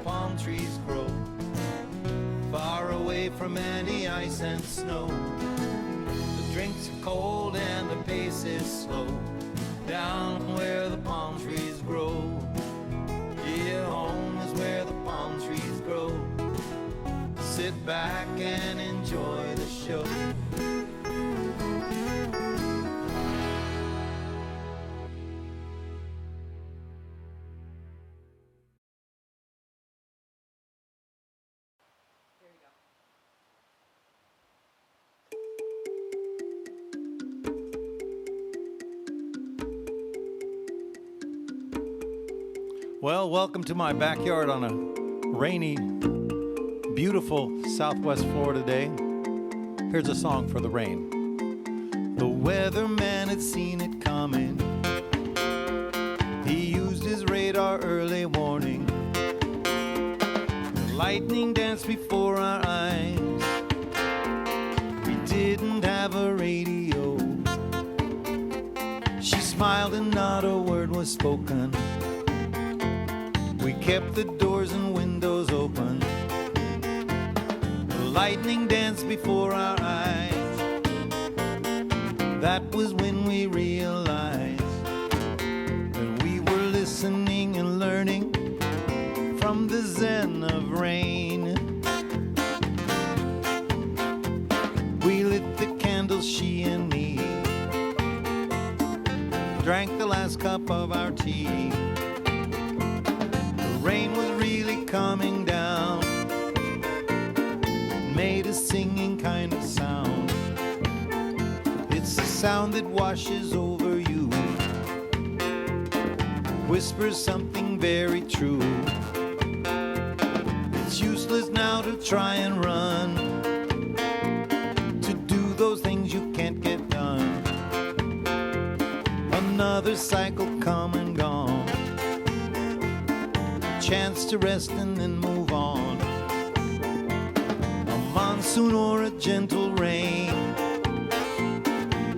palm trees grow, far away from any ice and snow. The drinks are cold and the pace is slow, down where the palm trees grow. Yeah, home is where the palm trees grow. Sit back and enjoy the show. Well, welcome to my backyard on a rainy, beautiful Southwest Florida day. Here's a song for the rain. The weatherman had seen it coming. He used his radar early warning. The lightning danced before our eyes. We didn't have a radio. She smiled and not a word was spoken. We kept the doors and windows open. The lightning danced before our eyes. That was when we realized that we were listening and learning from the zen of rain. We lit the candles, she and me, drank the last cup of our tea. Rain was really coming down, made a singing kind of sound. It's the sound that washes over you, whispers something very true. It's useless now to try and run, to do those things you can't get done. Another cycle come and gone, chance to rest and then move on. A monsoon or a gentle rain,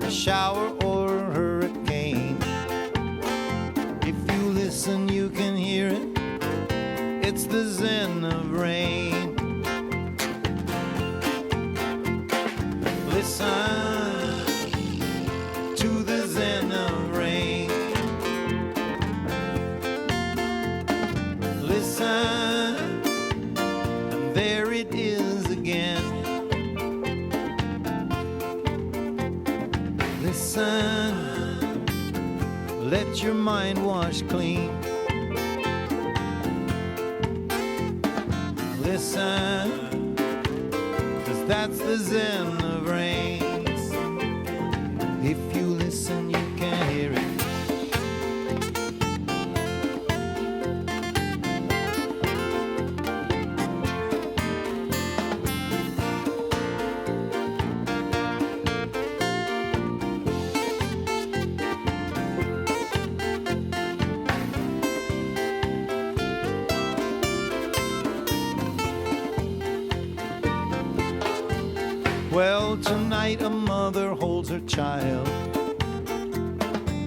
a shower or a hurricane. If you listen, you can hear it. It's the zen of rain. Listen to the zen of rain. And there it is again. Listen, let your mind wash clean. Listen, 'cause that's the zen of rain. If you listen, you can hear it. Well, tonight a mother holds her child.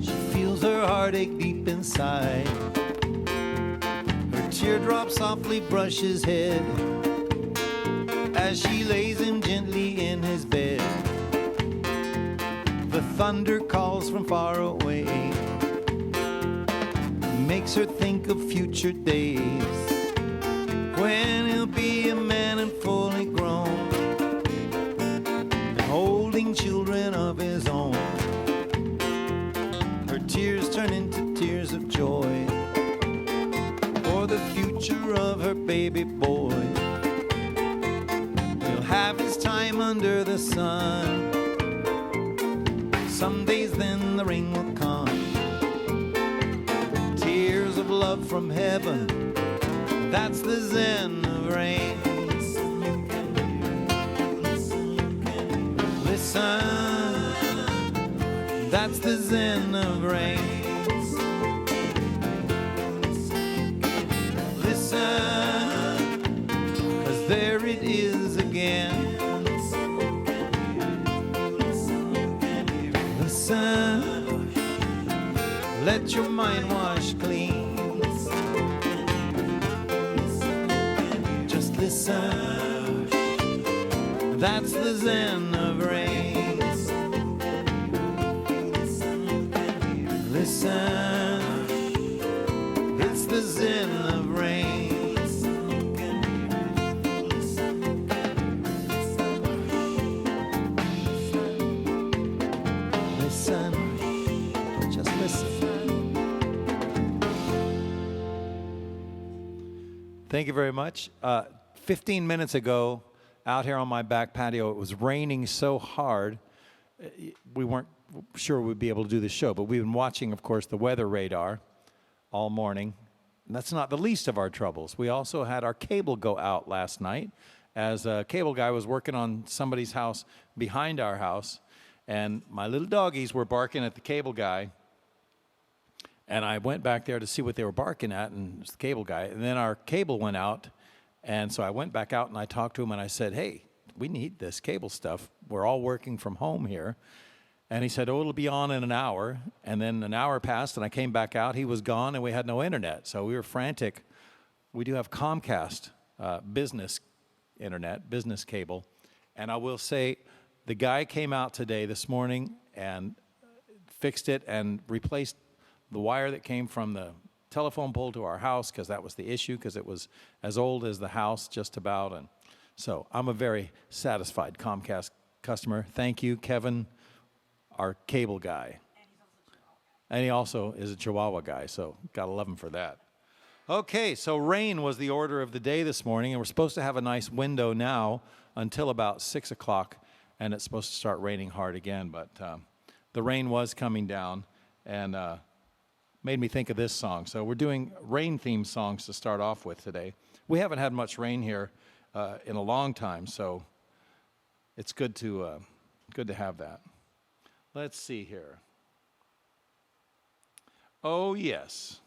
She feels her heartache deep inside. Her teardrop softly brush his head as she lays him gently in his bed. The thunder calls from far away, makes her think of future days when he'll be a man and fully grown, holding children of his own. Her tears turn into tears of joy for the future of her baby boy. He'll have his time under the sun. Some days then the rain will come, tears of love from heaven. That's the zen of rain. Listen, that's the zen of rain. Listen, 'cause there it is again. Listen, let your mind wash clean. Listen, that's the zen of rain. Listen, it's the zen of rain. Listen, just listen. Thank you very much. 15 minutes ago, out here on my back patio, it was raining so hard, we weren't sure we'd be able to do the show. But we've been watching, of course, the weather radar all morning. And that's not the least of our troubles. We also had our cable go out last night, as a cable guy was working on somebody's house behind our house. And my little doggies were barking at the cable guy. And I went back there to see what they were barking at, and it was the cable guy. And then our cable went out. And so I went back out and I talked to him and I said, hey, we need this cable stuff. We're all working from home here. And he said, oh, it'll be on in an hour. And then an hour passed and I came back out. He was gone and we had no internet. So we were frantic. We do have Comcast business internet, business cable. And I will say the guy came out today, this morning, and fixed it and replaced the wire that came from the telephone pole to our house, because that was the issue, because it was as old as the house, just about. And so I'm a very satisfied Comcast customer. Thank you, Kevin, our cable guy. And he also is a Chihuahua guy, so gotta love him for that. Okay, so rain was the order of the day this morning, and we're supposed to have a nice window now until about 6 o'clock, and it's supposed to start raining hard again. But the rain was coming down, and made me think of this song. So we're doing rain-themed songs to start off with today. We haven't had much rain here in a long time, so it's good to have that. Let's see here. Oh, yes.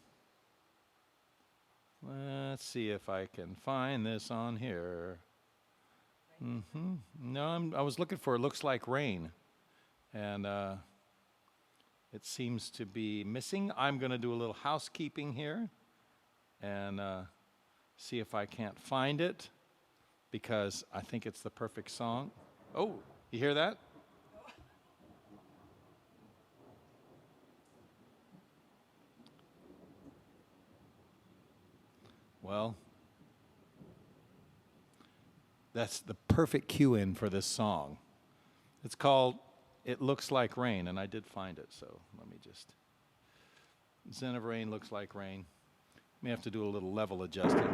Let's see if I can find this on here. No, I was looking for It Looks Like Rain, and it seems to be missing. I'm going to do a little housekeeping here and see if I can't find it, because I think it's the perfect song. Oh, you hear that? Well, that's the perfect cue in for this song. It's called It Looks Like Rain, and I did find it, so let me just... Zen of Rain, Looks Like Rain. May have to do a little level adjusting.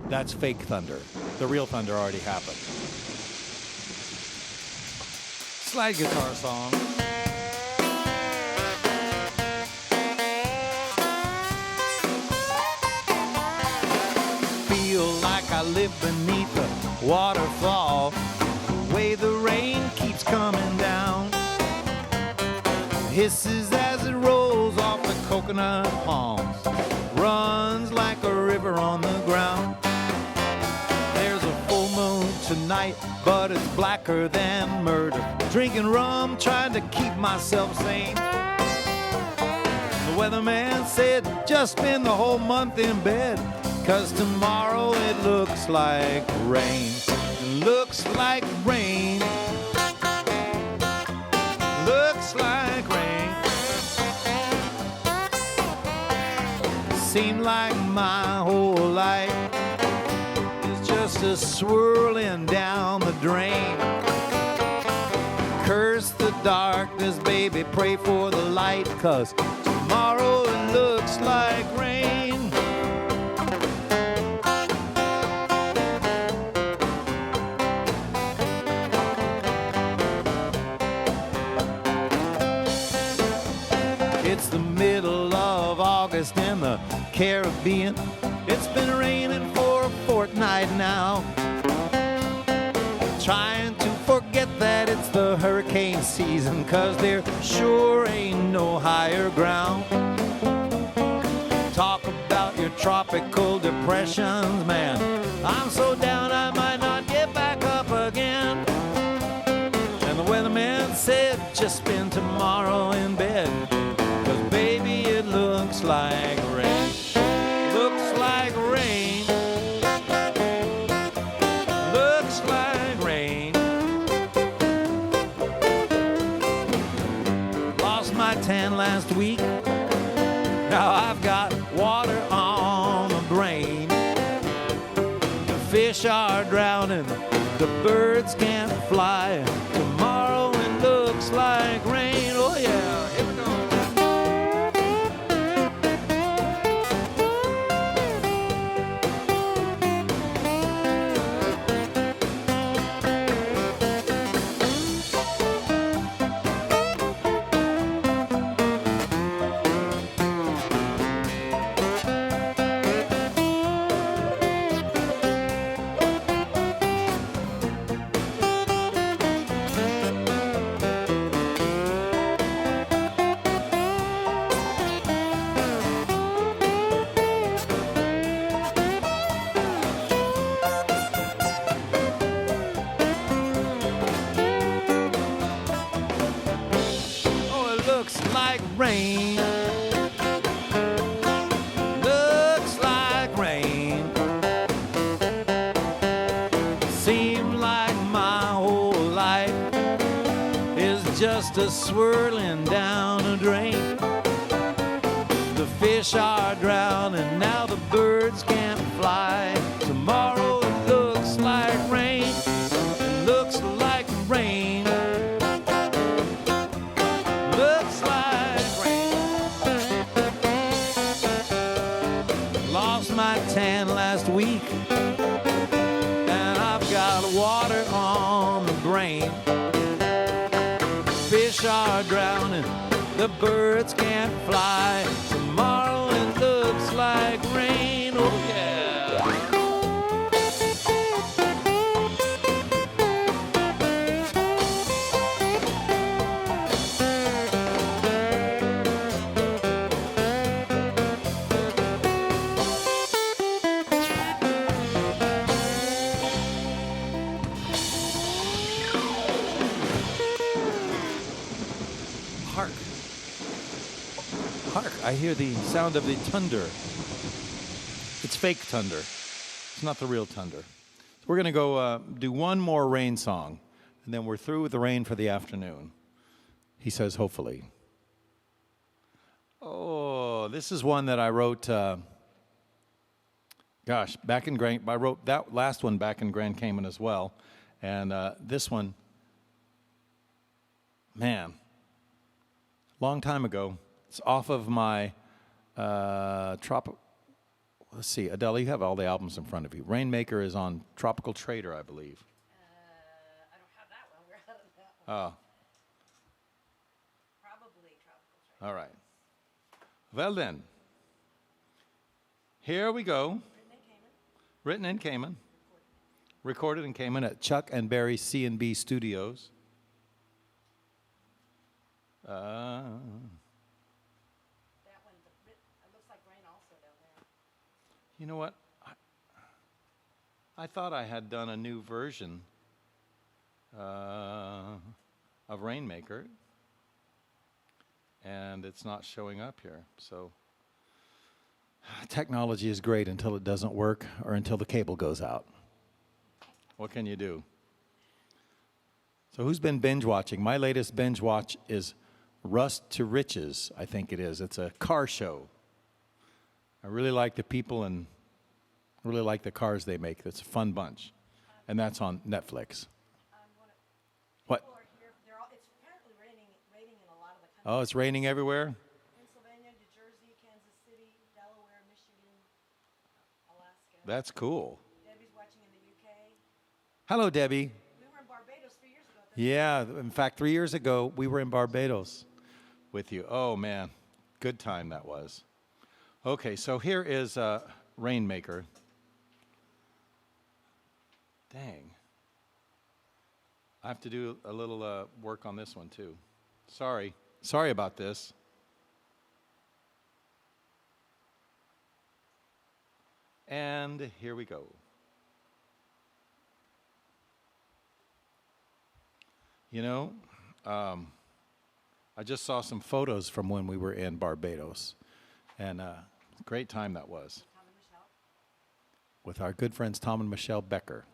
That's fake thunder. The real thunder already happened. Slide guitar song. Feel like I live beneath a waterfall, the way the rain keeps coming down. Hisses as it rolls off the coconut palms, runs like a river on the ground. There's a full moon tonight, but it's blacker than murder. Drinking rum, trying to keep myself sane. The weatherman said, just spend the whole month in bed, 'cause tomorrow it looks like rain. It looks like rain. Looks like rain. Seemed like my whole life is just a swirling down the drain. Curse the darkness, baby, pray for the light, 'cause tomorrow it looks like rain. It's the middle of August in the Caribbean. It's been raining for a fortnight now. Trying to forget that it's the hurricane season, 'cause there sure ain't no higher ground. Talk about your tropical depressions, man. I'm so down I might not get back up again. And the weatherman said, just spend tomorrow in bed, 'cause baby it looks like rain. Looks like rain. Now I've got water on my brain. The fish are drowning, the birds can't fly. Tomorrow it looks like rain. Oh yeah, here we go. Rain. Looks like rain. Seems like my whole life is just a swirling down a drain. The fish are drowning, now the birds can't fly. Tomorrow it looks like rain. It looks like rain. Looks like my tan last week, and I've got water on the brain. Fish are drowning, the birds can't fly. Tomorrow it looks like rain. Oh yeah. Hark, I hear the sound of the thunder. It's fake thunder. It's not the real thunder. So we're going to go do one more rain song, and then we're through with the rain for the afternoon. He says, hopefully. Oh, this is one that I wrote, back in Grand, I wrote that last one back in Grand Cayman as well. And this one, man, long time ago. It's off of my let's see, Adele, you have all the albums in front of you. Rainmaker is on Tropical Trader, I believe. I don't have that one. We're out of that one. Oh. Probably Tropical Trader. All right. Well then, here we go. Written in Cayman. Recorded in Cayman at Chuck and Barry C&B Studios. You know what? I thought I had done a new version of Rainmaker, and it's not showing up here. So technology is great until it doesn't work or until the cable goes out. What can you do? So who's been binge watching? My latest binge watch is Rust to Riches, I think it is. It's a car show. I really like the people and really like the cars they make. It's a fun bunch. And that's on Netflix. What? It's apparently raining in a lot of the country. Oh, it's raining everywhere? Pennsylvania, New Jersey, Kansas City, Delaware, Michigan, Alaska. That's cool. Debbie's watching in the UK. Hello, Debbie. We were in Barbados 3 years ago. Yeah, in fact, 3 years ago, we were in Barbados with you. Oh, man. Good time that was. Okay, so here is Rainmaker. Dang. I have to do a little work on this one, too. Sorry. Sorry about this. And here we go. You know, I just saw some photos from when we were in Barbados. And great time that was. Tom and Michelle. With our good friends Tom and Michelle Becker.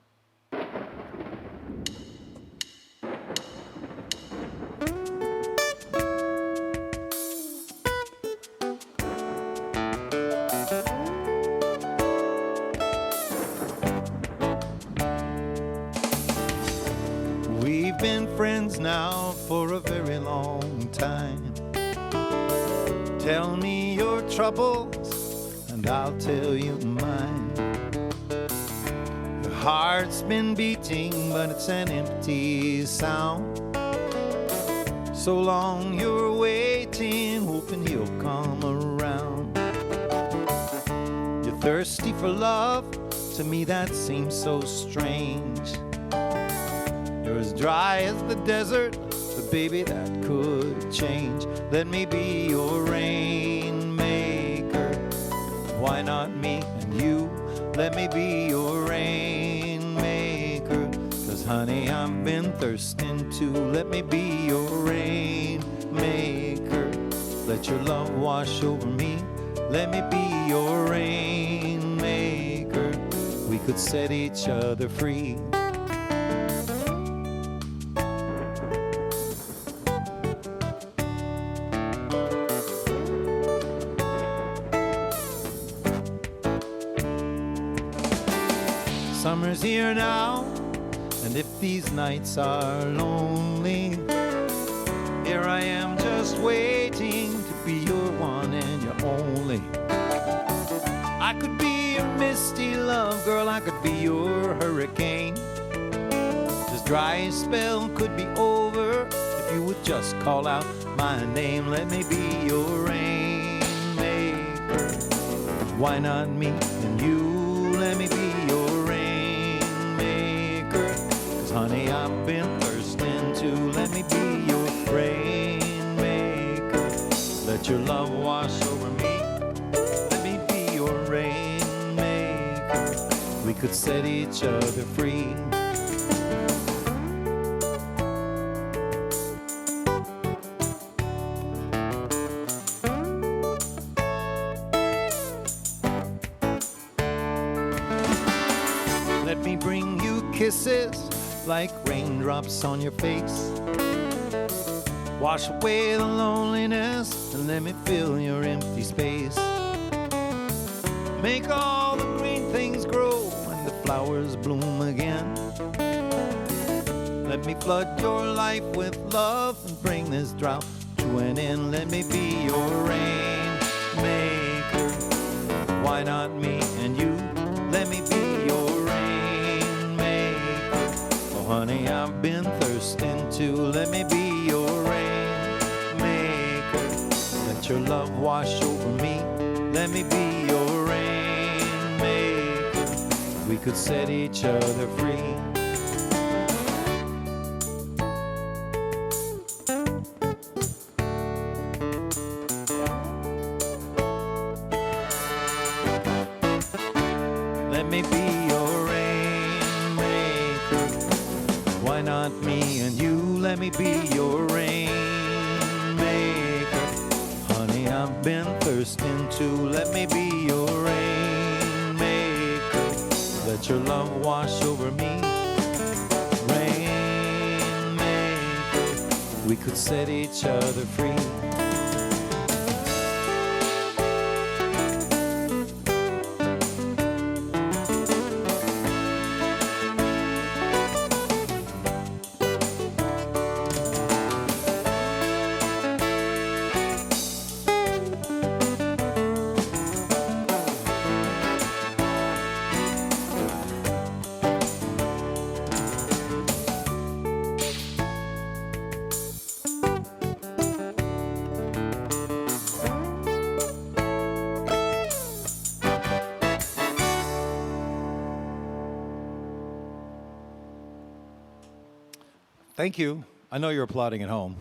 time. Tell me your troubles and I'll tell you mine. Your heart's been beating, but it's an empty sound. So long you're waiting, hoping he'll come around. You're thirsty for love, to me that seems so strange. You're as dry as the desert, but baby that could change. Let me be your rainmaker. Why not me and you? Let me be your rainmaker. 'Cause honey, I've been thirsting too. Let me be your rainmaker. Let your love wash over me. Let me be your rainmaker. We could set each other free. Summer's here now, and if these nights are lonely, here I am just waiting to be your one and your only. I could be your misty love, girl, I could be your hurricane. This dry spell could be over if you would just call out my name. Let me be your rainmaker. Why not me and you? Let me be your rainmaker. 'Cause honey, I've been thirsting too. Let me be your rainmaker. Let your love wash over me. Let me be your rainmaker. We could set each other free. Let me bring you kisses like raindrops on your face. Wash away the loneliness and let me fill your empty space. Make all the green things grow and the flowers bloom again. Let me flood your life with love and bring this drought to an end. Let me be your rainmaker. Why not me and you? Let me be your rainmaker. Oh honey, I've been thirsting too. Let me be your rainmaker. Let your love wash over me. Let me be your rainmaker. We could set each other free. Let me be your rainmaker. Why not me and you? Let me be your rainmaker. Honey, I've been thirsting too. Let me be your rainmaker. Let your love wash over me. Rainmaker. We could set each other free. Thank you. I know you're applauding at home.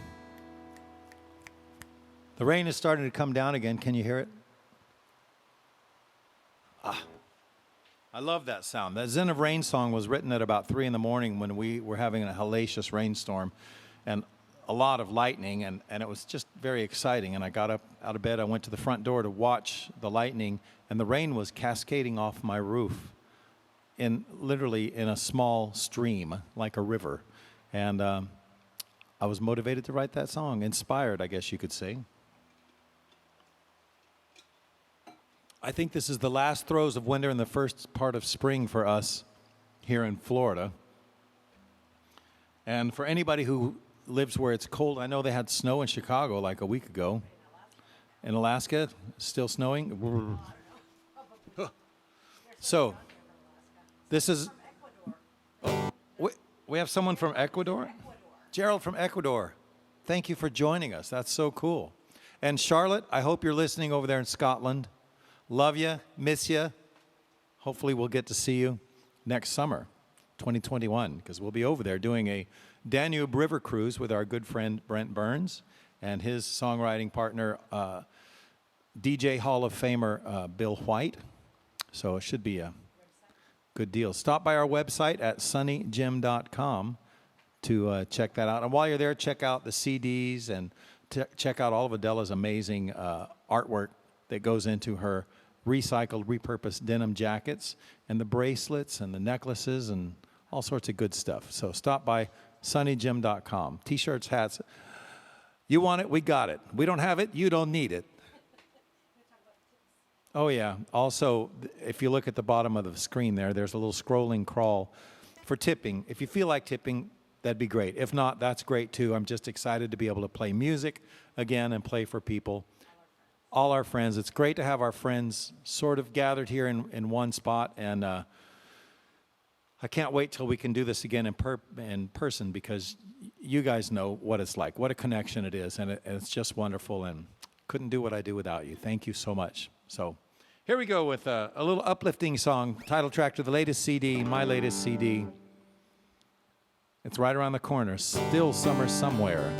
The rain is starting to come down again. Can you hear it? I love that sound. That Zen of Rain song was written at about 3 in the morning when we were having a hellacious rainstorm and a lot of lightning, and it was just very exciting. And I got up out of bed. I went to the front door to watch the lightning, and the rain was cascading off my roof literally in a small stream, like a river. And I was motivated to write that song, inspired, I guess you could say. I think this is the last throes of winter and the first part of spring for us here in Florida. And for anybody who lives where it's cold. I know they had snow in Chicago like a week ago. In Alaska, still snowing. So, this is. We have someone from Ecuador? Gerald from Ecuador. Thank you for joining us. That's so cool. And Charlotte, I hope you're listening over there in Scotland. Love you, miss you. Hopefully we'll get to see you next summer, 2021, because we'll be over there doing a Danube River cruise with our good friend Brent Burns and his songwriting partner, DJ Hall of Famer Bill White. So it should be a good deal. Stop by our website at sunnygym.com to check that out. And while you're there, check out the CDs and check out all of Adela's amazing artwork that goes into her recycled, repurposed denim jackets and the bracelets and the necklaces and all sorts of good stuff. So stop by sunnygym.com. T-shirts, hats. You want it, we got it. We don't have it, you don't need it. Oh, yeah. Also, if you look at the bottom of the screen there's a little scrolling crawl for tipping. If you feel like tipping, that'd be great. If not, that's great too. I'm just excited to be able to play music again and play for people. All our friends. It's great to have our friends sort of gathered here in one spot. And I can't wait till we can do this again in person because you guys know what it's like, what a connection it is. And it's just wonderful. And couldn't do what I do without you. Thank you so much. So here we go with a little uplifting song, title track to the latest CD, my latest CD. It's right around the corner, Still Summer Somewhere.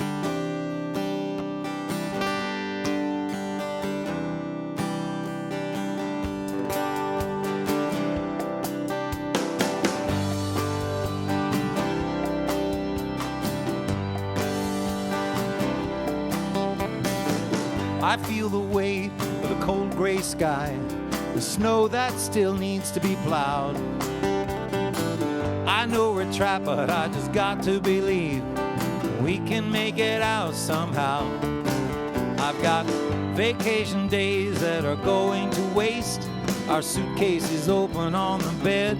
I feel the weight of the cold gray sky, the snow that still needs to be plowed. I know we're trapped, but I just got to believe we can make it out somehow. I've got vacation days that are going to waste. Our suitcase is open on the bed.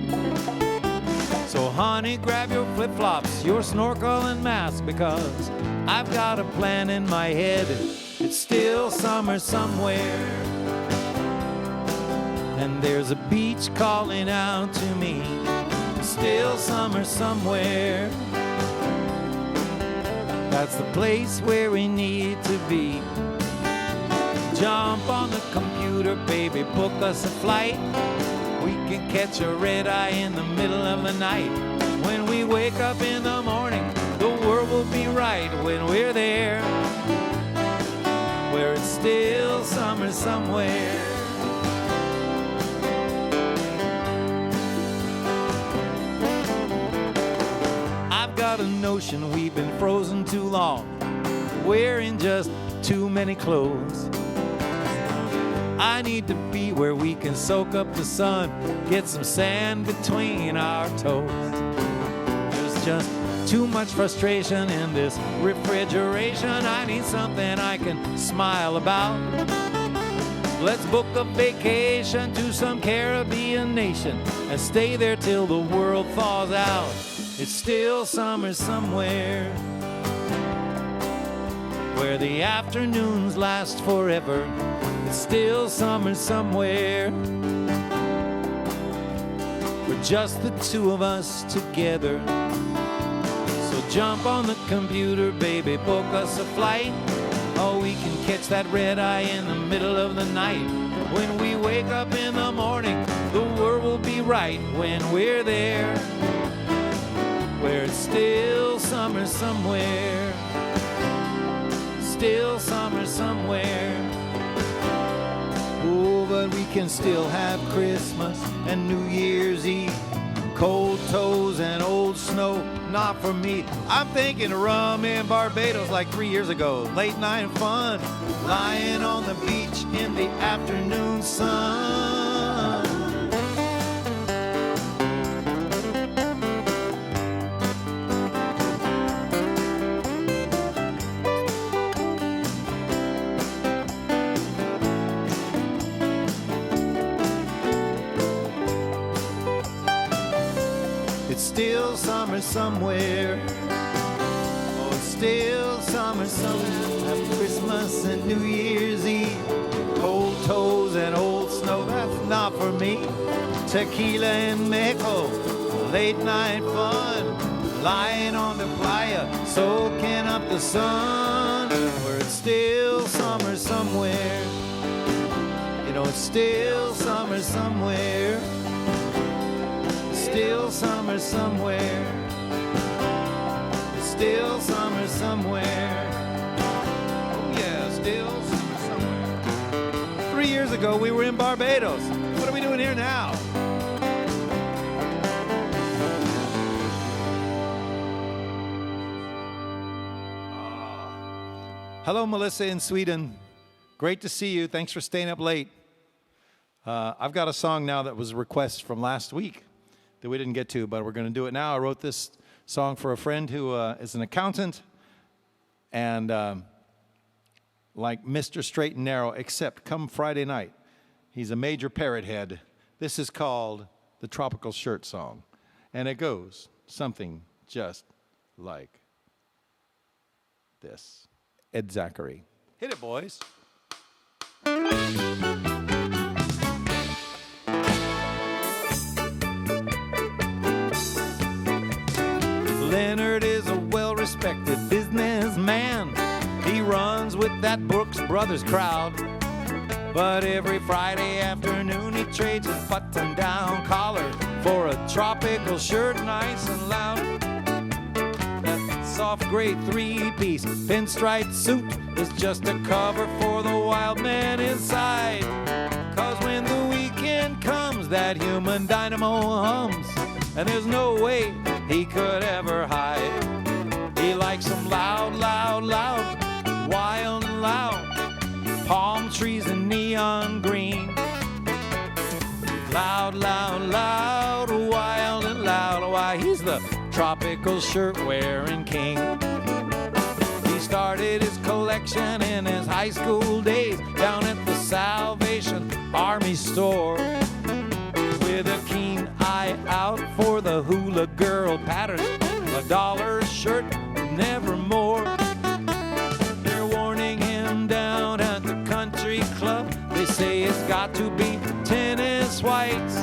So honey, grab your flip-flops, your snorkel and mask, because I've got a plan in my head. It's still summer somewhere, and there's a beach calling out to me. It's still summer somewhere. That's the place where we need to be. Jump on the computer, baby, book us a flight. We can catch a red eye in the middle of the night. When we wake up in the morning, the world will be right when we're there, where it's still summer somewhere. I've got a notion we've been frozen too long, wearing just too many clothes. I need to be where we can soak up the sun, get some sand between our toes. There's just too much frustration in this refrigeration. I need something I can smile about. Let's book a vacation to some Caribbean nation and stay there till the world thaws out. It's still summer somewhere, where the afternoons last forever. It's still summer somewhere, with just the two of us together. Jump on the computer, baby, book us a flight. Oh, we can catch that red eye in the middle of the night. When we wake up in the morning, the world will be right when we're there, where it's still summer somewhere. Still summer somewhere. Oh, but we can still have Christmas and New Year's Eve. Cold toes and old snow, not for me. I'm thinking rum in Barbados like 3 years ago. Late night fun, lying on the beach in the afternoon sun. Still summer somewhere. Oh, it's still summer somewhere. After Christmas and New Year's Eve, cold toes and old snow, that's not for me. Tequila in Mexico, late night fun, lying on the playa, soaking up the sun. Where it's still summer somewhere. You know, it's still summer somewhere. Still summer somewhere. Still summer somewhere. Oh yeah, still summer somewhere. 3 years ago, we were in Barbados. What are we doing here now? Hello, Melissa in Sweden. Great to see you. Thanks for staying up late. I've got a song now that was a request from last week that we didn't get to, but we're going to do it now. I wrote this song for a friend who is an accountant and like Mr. Straight and Narrow, except come Friday night, he's a major parrot head. This is called the Tropical Shirt Song, and it goes something just like this. Ed Zachary. Hit it, boys. Leonard is a well-respected businessman. He runs with that Brooks Brothers crowd. But every Friday afternoon he trades his button-down collar for a tropical shirt, nice and loud. That soft gray three-piece pinstripe suit is just a cover for the wild man inside. 'Cause when the weekend comes, that human dynamo hums, and there's no way he could ever hide. He likes them loud, loud, loud, wild and loud, palm trees and neon green. Loud, loud, loud, wild and loud. Why, he's the tropical shirt-wearing king. He started his collection in his high school days down at the Salvation Army store, with a keen eye out for the hula girl pattern, $1 a shirt, never more. They're warning him down at the country club. They say it's got to be tennis whites.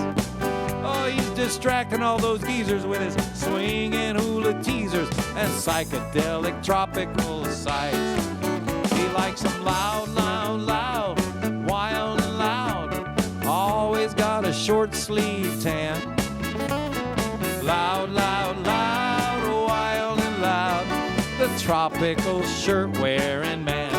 Oh, he's distracting all those geezers with his swinging hula teasers and psychedelic tropical sights. He likes them loud, loud, loud, wild and loud. Always got a short sleeve tan. Loud, loud, loud, wild and loud, the tropical shirt-wearing man.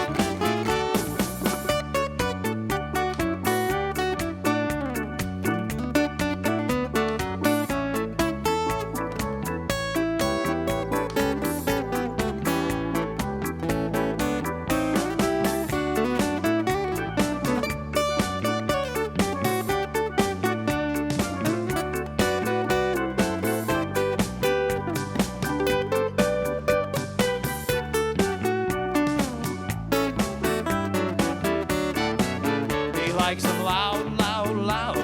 Likes them loud, loud, loud,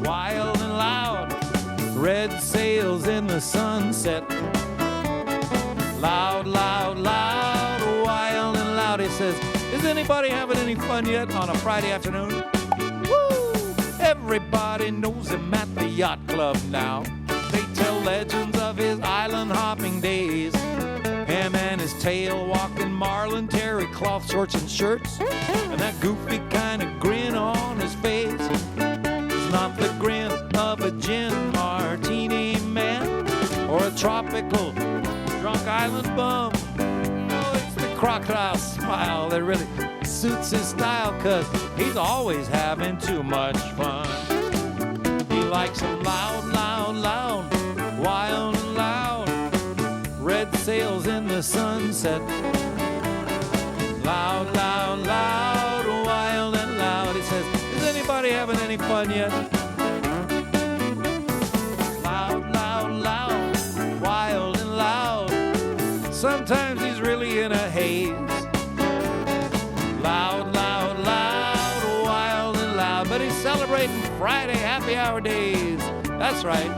wild and loud, red sails in the sunset. Loud, loud, loud, wild and loud. He says, is anybody having any fun yet on a Friday afternoon? Woo! Everybody knows him at the yacht club now. They tell legends of his island hopping days. Him and his tail walking marlin, terry cloth shorts and shirts, and that goofy kind of grin on his face. It's not the grin of a gin martini man or a tropical drunk island bum. No, it's the crocodile smile that really suits his style, 'cause he's always having too much fun. He likes them loud, loud, loud, wild and loud, red sails in the sunset. Loud, loud, loud, wild and loud. He says, is anybody having any fun yet? Loud, loud, loud, wild and loud. Sometimes he's really in a haze. Loud, loud, loud, wild and loud. But he's celebrating Friday happy hour days. That's right.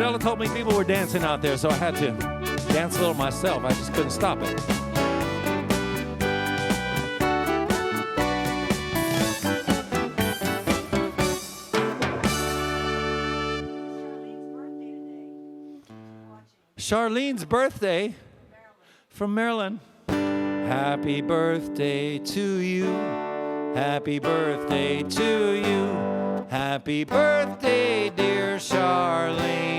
Bella told me people were dancing out there, so I had to dance a little myself. I just couldn't stop it. Charlene's birthday today. Charlene's birthday from Maryland. Happy birthday to you. Happy birthday to you. Happy birthday, dear Charlene.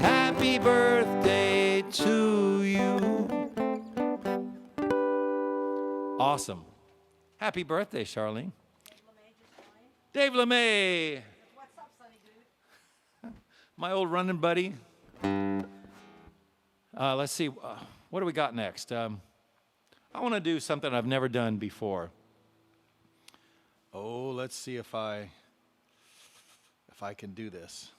Happy birthday to you. Awesome. Happy birthday, Charlene. Dave LeMay just joined. Dave LeMay, What's up, Sonny Dude? my old running buddy. Let's see, what do we got next? I want to do something I've never done before. Oh, let's see if I can do this.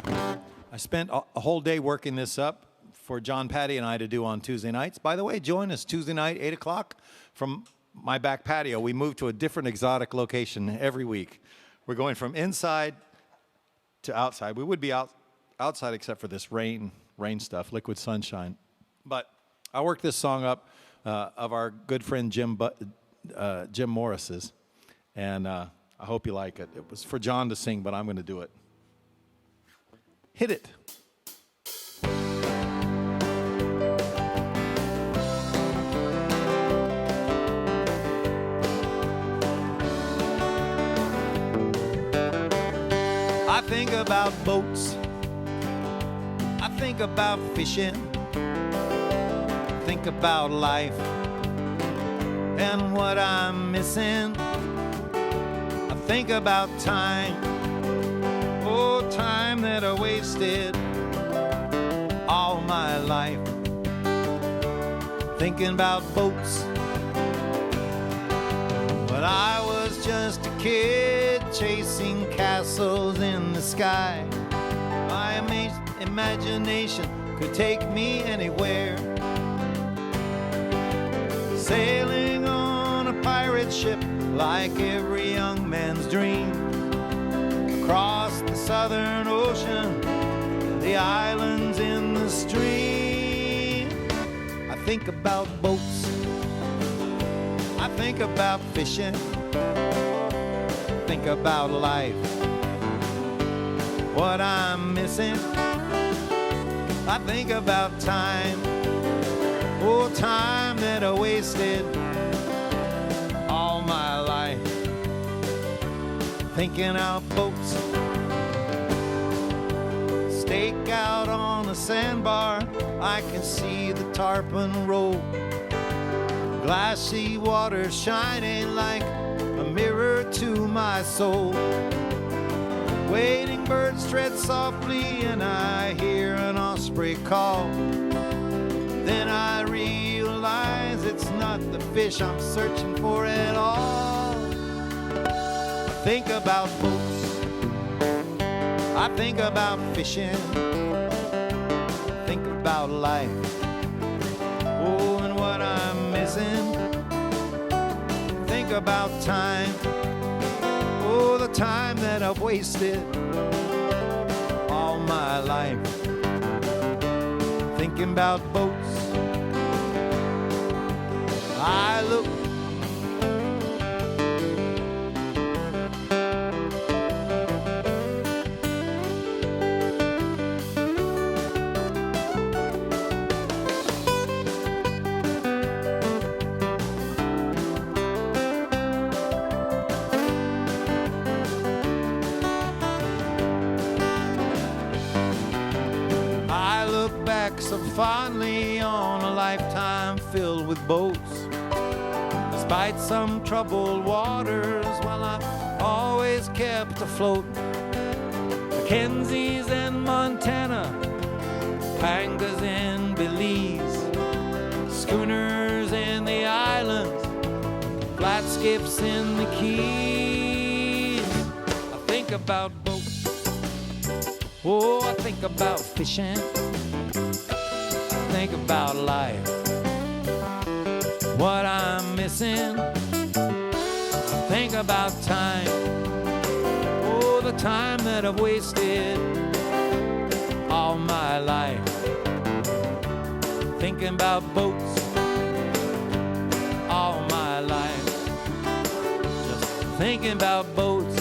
I spent a whole day working this up for John, Patty, and I to do on Tuesday nights. By the way, join us Tuesday night, 8 o'clock, from my back patio. We move to a different exotic location every week. We're going from inside to outside. We would be outside except for this rain stuff, liquid sunshine. But I worked this song up of our good friend Jim Morris's, and I hope you like it. It was for John to sing, but I'm going to do it. Hit it. I think about boats. I think about fishing. Think about life and what I'm missing. I think about time. Oh, time that I wasted all my life. Thinking about boats. When I was just a kid chasing castles in the sky, my imagination could take me anywhere. Sailing on a pirate ship like every young man's dream, across the southern ocean, the islands in the stream. I think about boats. I think about fishing. Think about life, what I'm missing. I think about time. Oh, time that I wasted all my life. Thinking out boats. Stake out on the sandbar, I can see the tarpon roll. Glassy water shining like a mirror to my soul. Wading birds tread softly and I hear an osprey call. Then I realize it's not the fish I'm searching for at all. I think about boats. I think about fishing. Think about life. Oh, and what I'm missing. Think about time. Oh, the time that I've wasted all my life. Thinking about boats. I look back so fondly on a lifetime filled with boats. Despite some troubled waters, well, I always kept afloat. Mackenzie's in Montana, Pangas in Belize, schooners in the islands, flat skiffs in the Keys. I think about boats. Oh, I think about fishing. Think about life, what I'm missing. Think about time. time that I've wasted all my life thinking about boats all my life, just thinking about boats.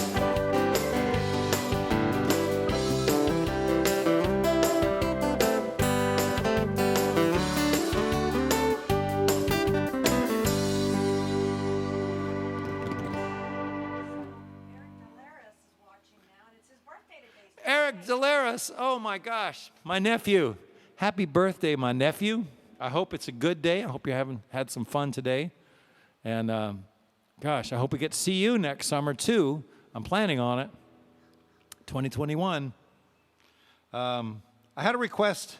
Eric Delaris, oh my gosh, my nephew. Happy birthday, my nephew. I hope it's a good day. I hope you're having had some fun today. And gosh, I hope we get to see you next summer too. I'm planning on it. 2021. I had a request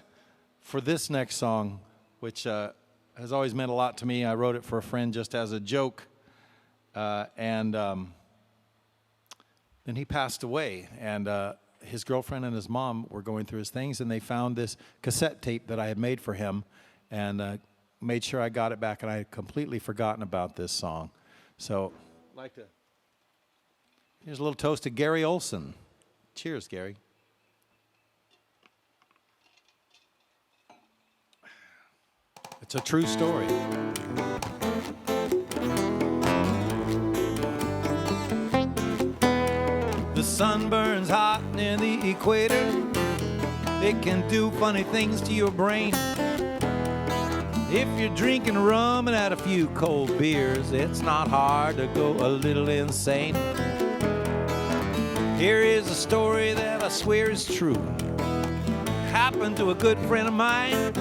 for this next song, which has always meant a lot to me. I wrote it for a friend just as a joke. And then he passed away. And his girlfriend and his mom were going through his things, and they found this cassette tape that I had made for him, and made sure I got it back, and I had completely forgotten about this song. So I'd like to, here's a little toast to Gary Olson. Cheers, Gary. It's a true story. The sun burns hot near the equator. It can do funny things to your brain. If you're drinking rum and had a few cold beers, it's not hard to go a little insane. Here is a story that I swear is true. Happened to a good friend of mine.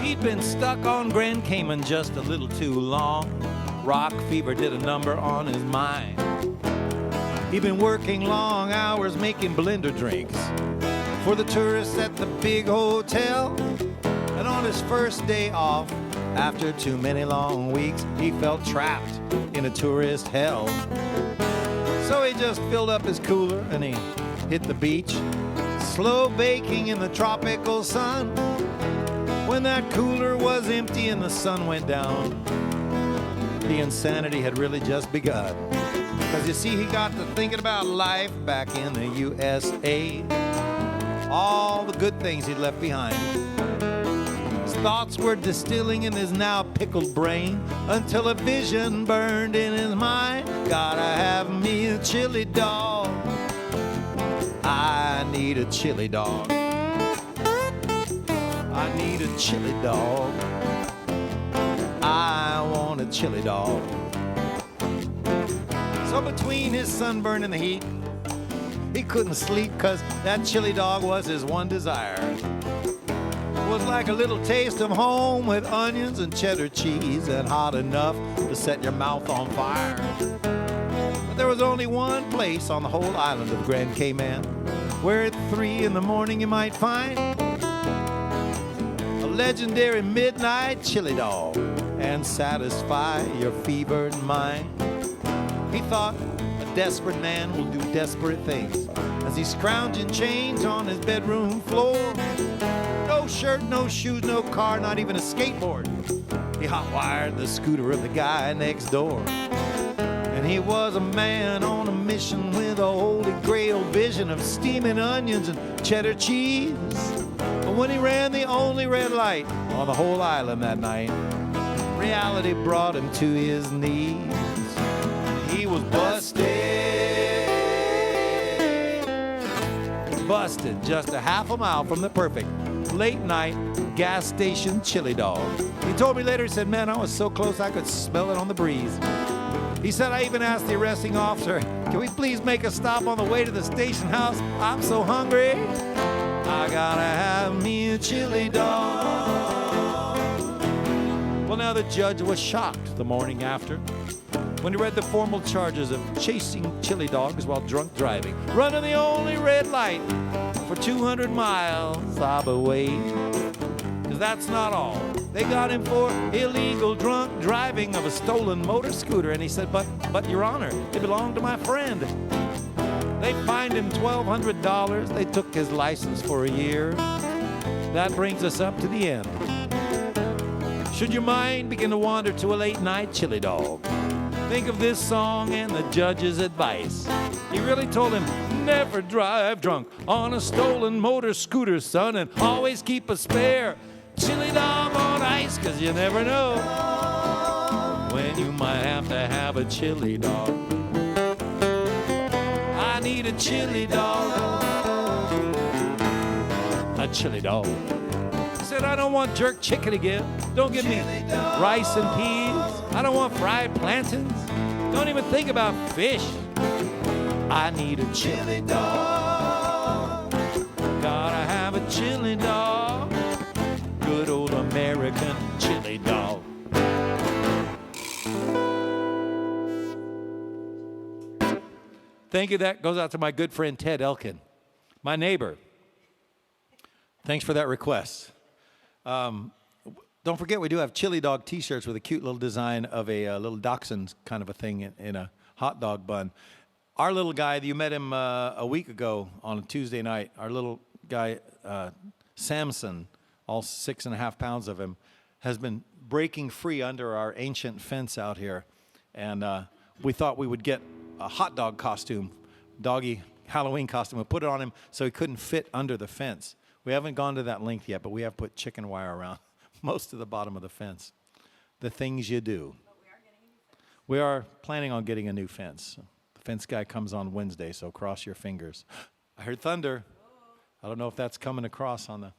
He'd been stuck on Grand Cayman just a little too long. Rock fever did a number on his mind. He'd been working long hours making blender drinks for the tourists at the big hotel. And on his first day off, after too many long weeks, he felt trapped in a tourist hell. So he just filled up his cooler and he hit the beach, slow baking in the tropical sun. When that cooler was empty and the sun went down, the insanity had really just begun. Because you see, he got to thinking about life back in the USA, all the good things he'd left behind. His thoughts were distilling in his now pickled brain until a vision burned in his mind. Gotta have me a chili dog. I need a chili dog. I need a chili dog. I want a chili dog. So between his sunburn and the heat, he couldn't sleep because that chili dog was his one desire. It was like a little taste of home with onions and cheddar cheese and hot enough to set your mouth on fire. But there was only one place on the whole island of Grand Cayman where at 3 in the morning you might find a legendary midnight chili dog and satisfy your fevered mind. He thought a desperate man will do desperate things as he's scrounging change on his bedroom floor. No shirt, no shoes, no car, not even a skateboard. He hot-wired the scooter of the guy next door. And he was a man on a mission with a holy grail vision of steaming onions and cheddar cheese. But when he ran the only red light on the whole island that night, reality brought him to his knees. He was busted just a half a mile from the perfect late night gas station chili dog. He told me later, he said, man, I was so close I could smell it on the breeze. He said, I even asked the arresting officer, can we please make a stop on the way to the station house? I'm so hungry. I gotta have me a chili dog. Well, now the judge was shocked the morning after when he read the formal charges of chasing chili dogs while drunk driving, running the only red light for 200 miles away. Because that's not all. They got him for illegal drunk driving of a stolen motor scooter. And he said, but Your Honor, it belonged to my friend. They fined him $1,200. They took his license for a year. That brings us up to the end. Should your mind begin to wander to a late night chili dog, think of this song and the judge's advice. He really told him, never drive drunk on a stolen motor scooter, son, and always keep a spare chili dog on ice, 'cause you never know when you might have to have a chili dog. I need a chili dog. A chili dog. I said, I don't want jerk chicken again. Don't give me rice and peas. I don't want fried plantains. Don't even think about fish. I need a chili dog. Gotta have a chili dog. Good old American chili dog. Thank you. That goes out to my good friend Ted Elkin, my neighbor. Thanks for that request. Don't forget, we do have chili dog T-shirts with a cute little design of a little dachshund kind of a thing in a hot dog bun. Our little guy, you met him a week ago on a Tuesday night. Our little guy, Samson, all 6.5 pounds of him, has been breaking free under our ancient fence out here. And we thought we would get a hot dog costume, doggy Halloween costume, and put it on him so he couldn't fit under the fence. We haven't gone to that length yet, but we have put chicken wire around most of the bottom of the fence. The things you do. But we are getting a new fence. We are planning on getting a new fence. The fence guy comes on Wednesday, so cross your fingers. I heard thunder. I don't know if that's coming across on the...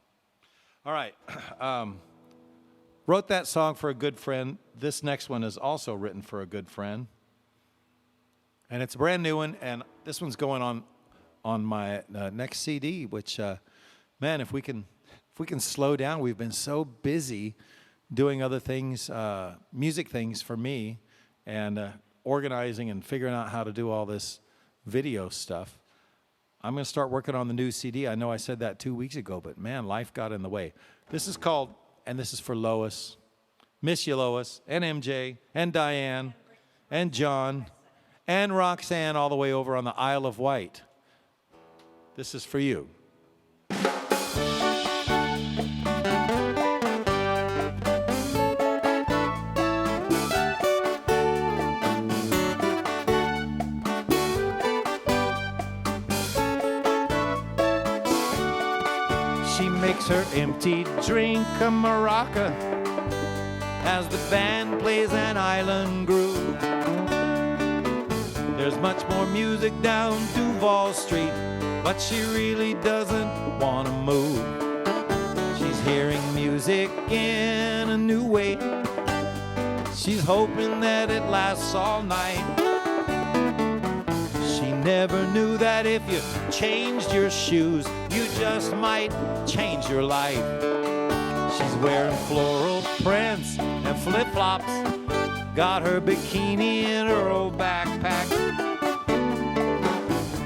All right. Wrote that song for a good friend. This next one is also written for a good friend. And it's a brand new one, and this one's going on my next CD, which... man, if we can slow down. We've been so busy doing other things, music things for me, and organizing and figuring out how to do all this video stuff. I'm going to start working on the new CD. I know I said that 2 weeks ago, but man, life got in the way. This is called, and this is for Lois. Miss you, Lois, and MJ, and Diane, and John, and Roxanne all the way over on the Isle of Wight. This is for you. Makes her empty drink a maraca as the band plays an island groove. There's much more music down Duval Street, but she really doesn't want to move. She's hearing music in a new way. She's hoping that it lasts all night. She never knew that if you changed your shoes, you just might change your life. She's wearing floral prints and flip-flops, got her bikini in her old backpack.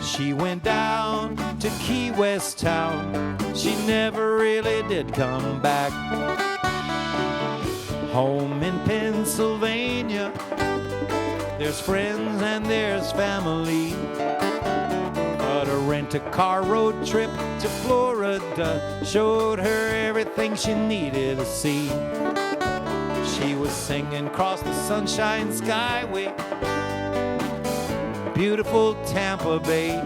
She went down to Key West town, she never really did come back. Home in Pennsylvania, there's friends and there's family. But a rent-a-car road trip to Florida showed her everything she needed to see. She was singing across the sunshine skyway, beautiful Tampa Bay.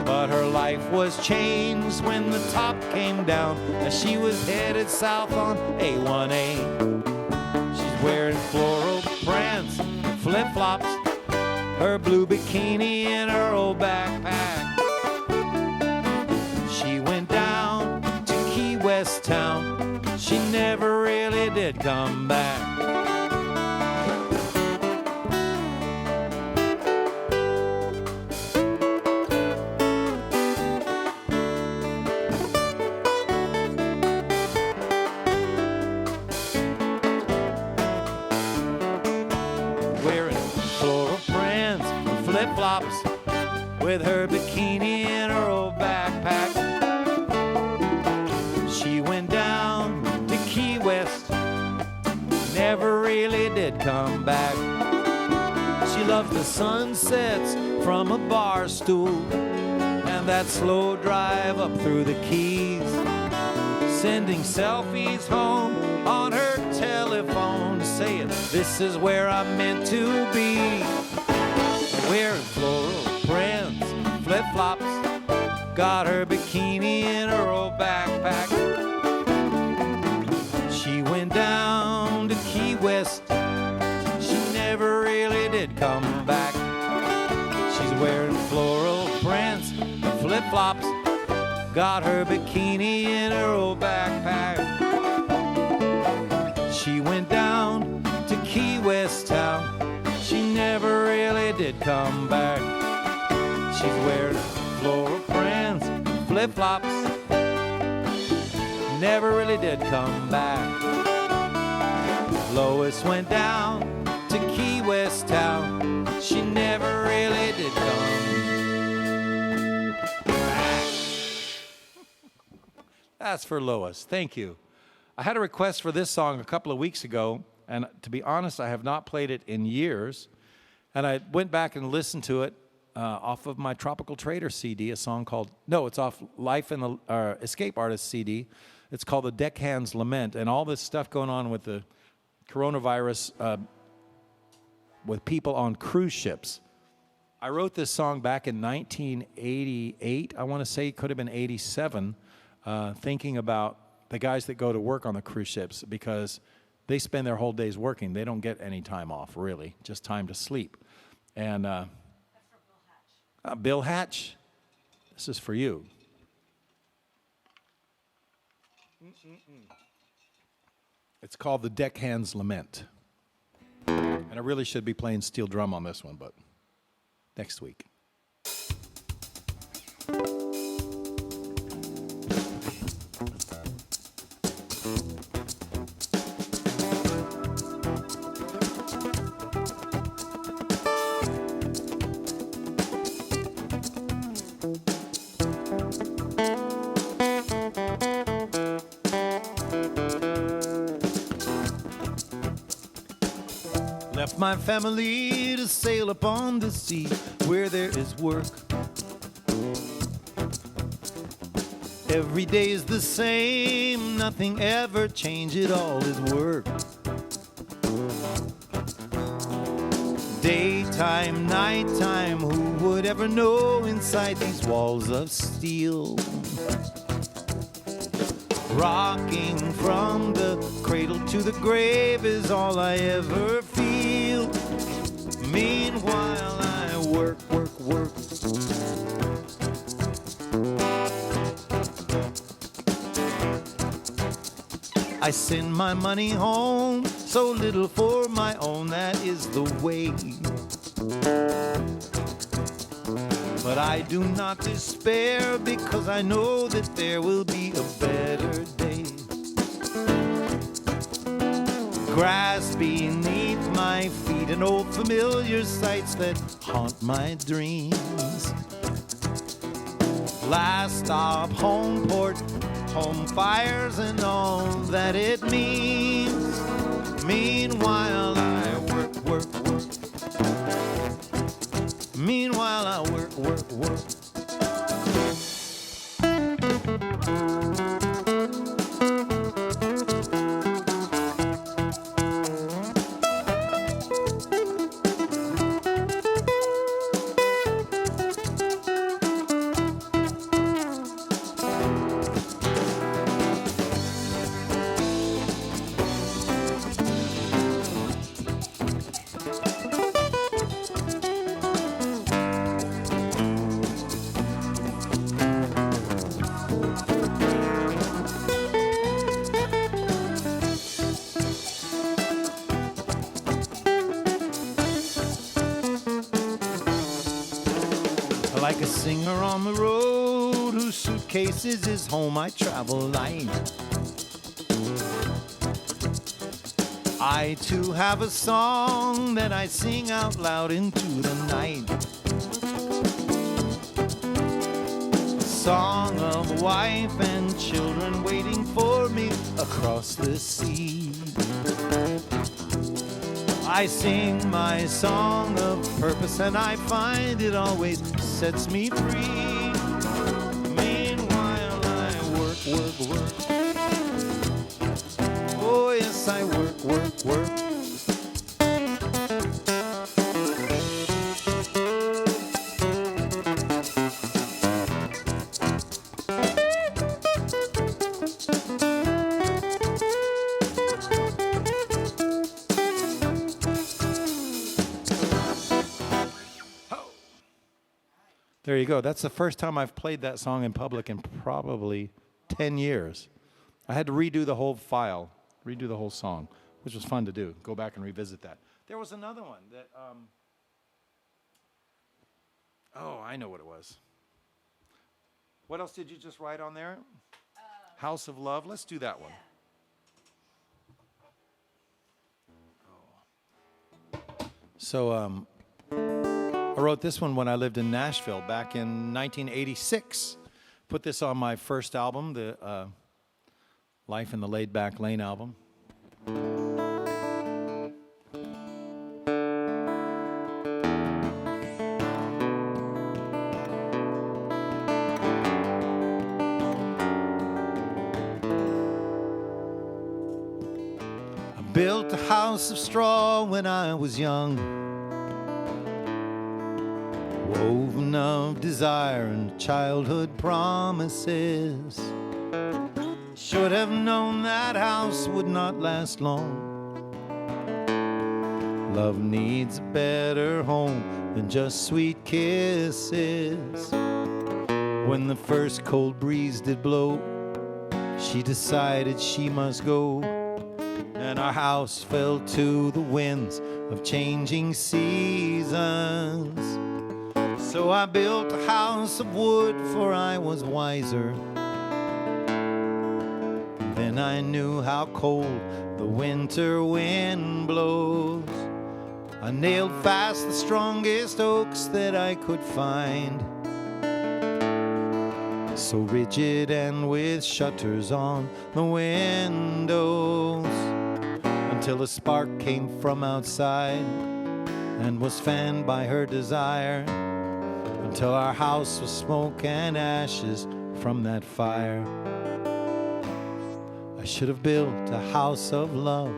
But her life was changed when the top came down as she was headed south on A1A. She's wearing floral prints, flip-flops, her blue bikini in her old backpack. She went down to Key West town, she never really did come back. Flip-flops with her bikini in her old backpack. She went down to Key West, never really did come back. She loved the sunsets from a bar stool and that slow drive up through the Keys, sending selfies home on her telephone saying, this is where I'm meant to be. Wearing floral prints, flip-flops. Got her bikini in her old backpack. She went down to Key West. She never really did come back. She's wearing floral prints and flip-flops. Got her bikini in her old backpack. She went down to Key West town. She never really did come back. She's wearing floral prints, flip-flops. Never really did come back. Lois went down to Key West town. She never really did come back. That's for Lois. Thank you. I had a request for this song a couple of weeks ago, and to be honest, I have not played it in years. And I went back and listened to it off of my Tropical Trader CD, a song called, no, it's off Life in the Escape Artist CD. It's called The Deckhand's Lament. And all this stuff going on with the coronavirus with people on cruise ships. I wrote this song back in 1988. I want to say it could have been 87, thinking about the guys that go to work on the cruise ships because they spend their whole days working. They don't get any time off, really, just time to sleep. And That's for Bill Hatch. Bill Hatch, this is for you. It's called The Deckhand's Lament. And I really should be playing steel drum on this one, but next week. Left my family to sail upon the sea where there is work. Every day is the same, nothing ever changes, all is work. Daytime, nighttime, who would ever know inside these walls of steel? Rocking from the cradle to the grave is all I ever feel. Meanwhile, I work, work, work. I send my money home, so little for my own, that is the way. But I do not despair because I know that there will be a better day. Grass beneath my feet and old familiar sights that haunt my dreams. Last stop, home port, home fires and all that it means. Meanwhile, I work, work, work. Meanwhile, I work, work, work. Like a singer on the road whose suitcase is his home, I travel light. I too have a song that I sing out loud into the night. Song of wife and children waiting for me across the sea. I sing my song of purpose and I find it always sets me free. Meanwhile, I work, work, work. Oh, yes, I work, work, work. There you go. That's the first time I've played that song in public in probably 10 years. I had to redo the whole file, redo the whole song, which was fun to do. Go back and revisit that. There was another one that, oh, I know what it was. What else did you just write on there? House of Love. Let's do that one. So I wrote this one when I lived in Nashville back in 1986. Put this on my first album, the Life in the Laid Back Lane album. Built a house of straw when I was young, woven of desire and childhood promises. Should have known that house would not last long. Love needs a better home than just sweet kisses. When the first cold breeze did blow, she decided she must go. And our house fell to the winds of changing seasons. So I built a house of wood, for I was wiser. Then I knew how cold the winter wind blows. I nailed fast the strongest oaks that I could find, so rigid and with shutters on the windows, until a spark came from outside and was fanned by her desire, until our house was smoke and ashes from that fire. I should have built a house of love,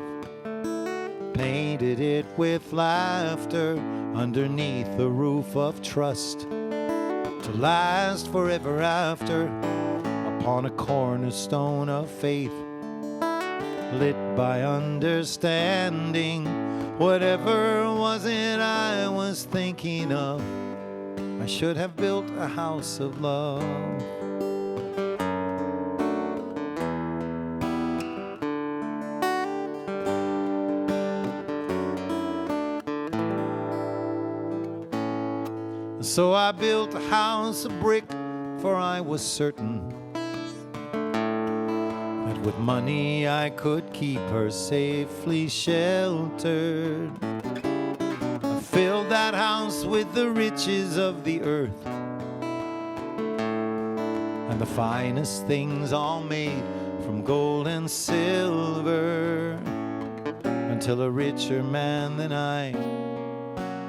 painted it with laughter underneath a roof of trust, to last forever after, upon a cornerstone of faith, lit by understanding. Whatever was it I was thinking of, I should have built a house of love. So I built a house of brick, for I was certain that with money I could keep her safely sheltered. I filled that house with the riches of the earth, and the finest things all made from gold and silver, until a richer man than I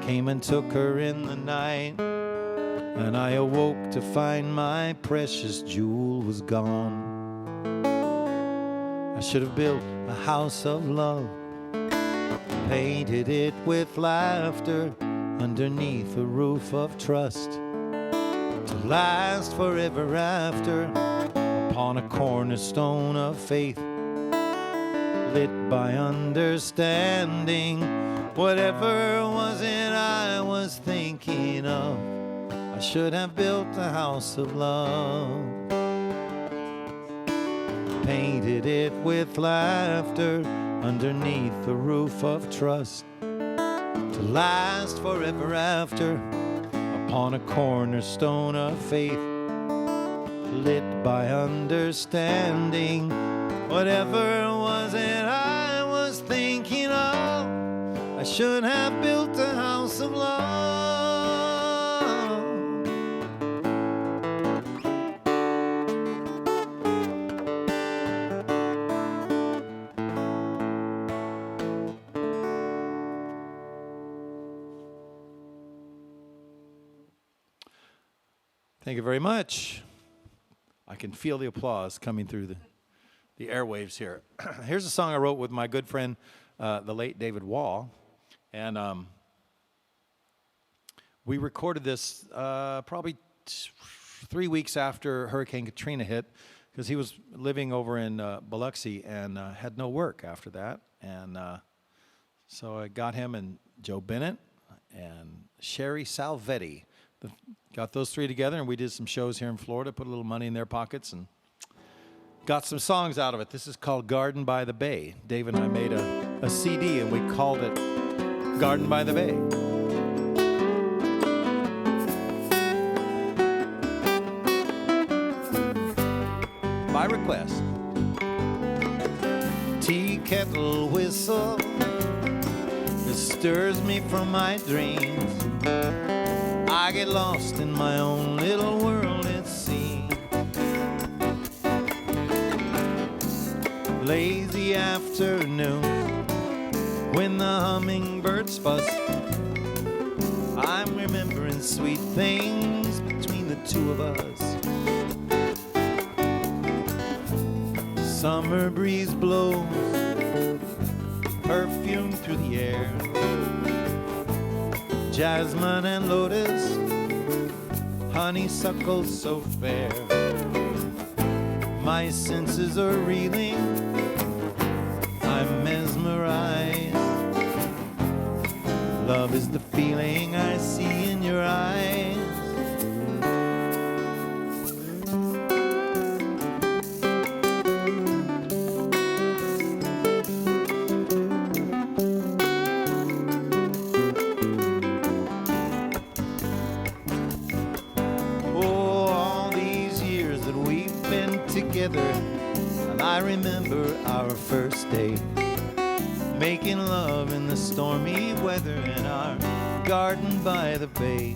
came and took her in the night, and I awoke to find my precious jewel was gone. I should have built a house of love, painted it with laughter underneath a roof of trust, to last forever after, upon a cornerstone of faith, lit by understanding. Whatever was it I was thinking of, I should have built a house of love, painted it with laughter underneath the roof of trust, to last forever after, upon a cornerstone of faith, lit by understanding. Whatever was it I was thinking of, I should have built a house of love. Thank you very much. I can feel the applause coming through the airwaves here. Here's a song I wrote with my good friend, the late David Wall. And we recorded this probably 3 weeks after Hurricane Katrina hit, because he was living over in Biloxi and had no work after that. And so I got him and Joe Bennett and Sherry Salvetti got those three together, and we did some shows here in Florida, put a little money in their pockets, and got some songs out of it. This is called Garden by the Bay. Dave and I made a CD, and we called it Garden by the Bay. By request. Tea kettle whistle that stirs me from my dreams. I get lost in my own little world, it seems. Lazy afternoon when the hummingbirds fuss, I'm remembering sweet things between the two of us. Summer breeze blows perfume through the air, jasmine and lotus, honeysuckle so fair. My senses are reeling, I'm mesmerized. Love is the feeling I see in your eyes. And I remember our first date, making love in the stormy weather in our garden by the bay.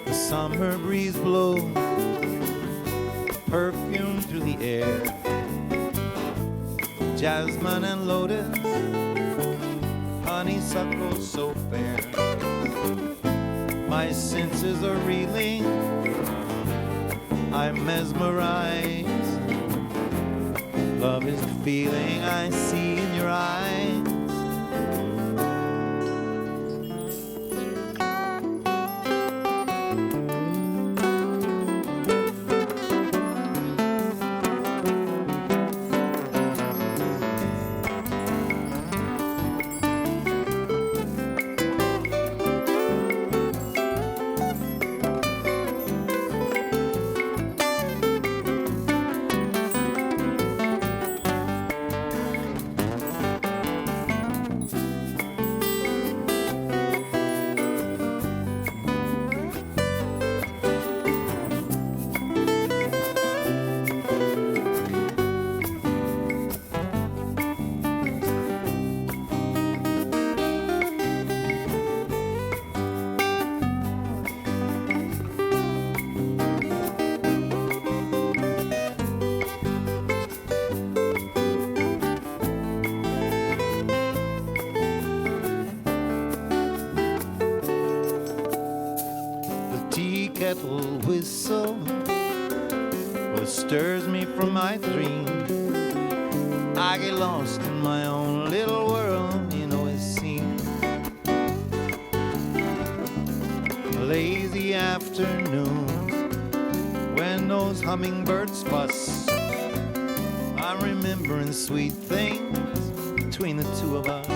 The summer breeze blows perfume through the air, jasmine and lotus, honeysuckle so fair. My senses are reeling, I'm mesmerized. Love is the feeling I see in your eyes. Kettle whistle, well, it stirs me from my dream. I get lost in my own little world, you know it seems. Lazy afternoons when those hummingbirds fuss, I'm remembering sweet things between the two of us.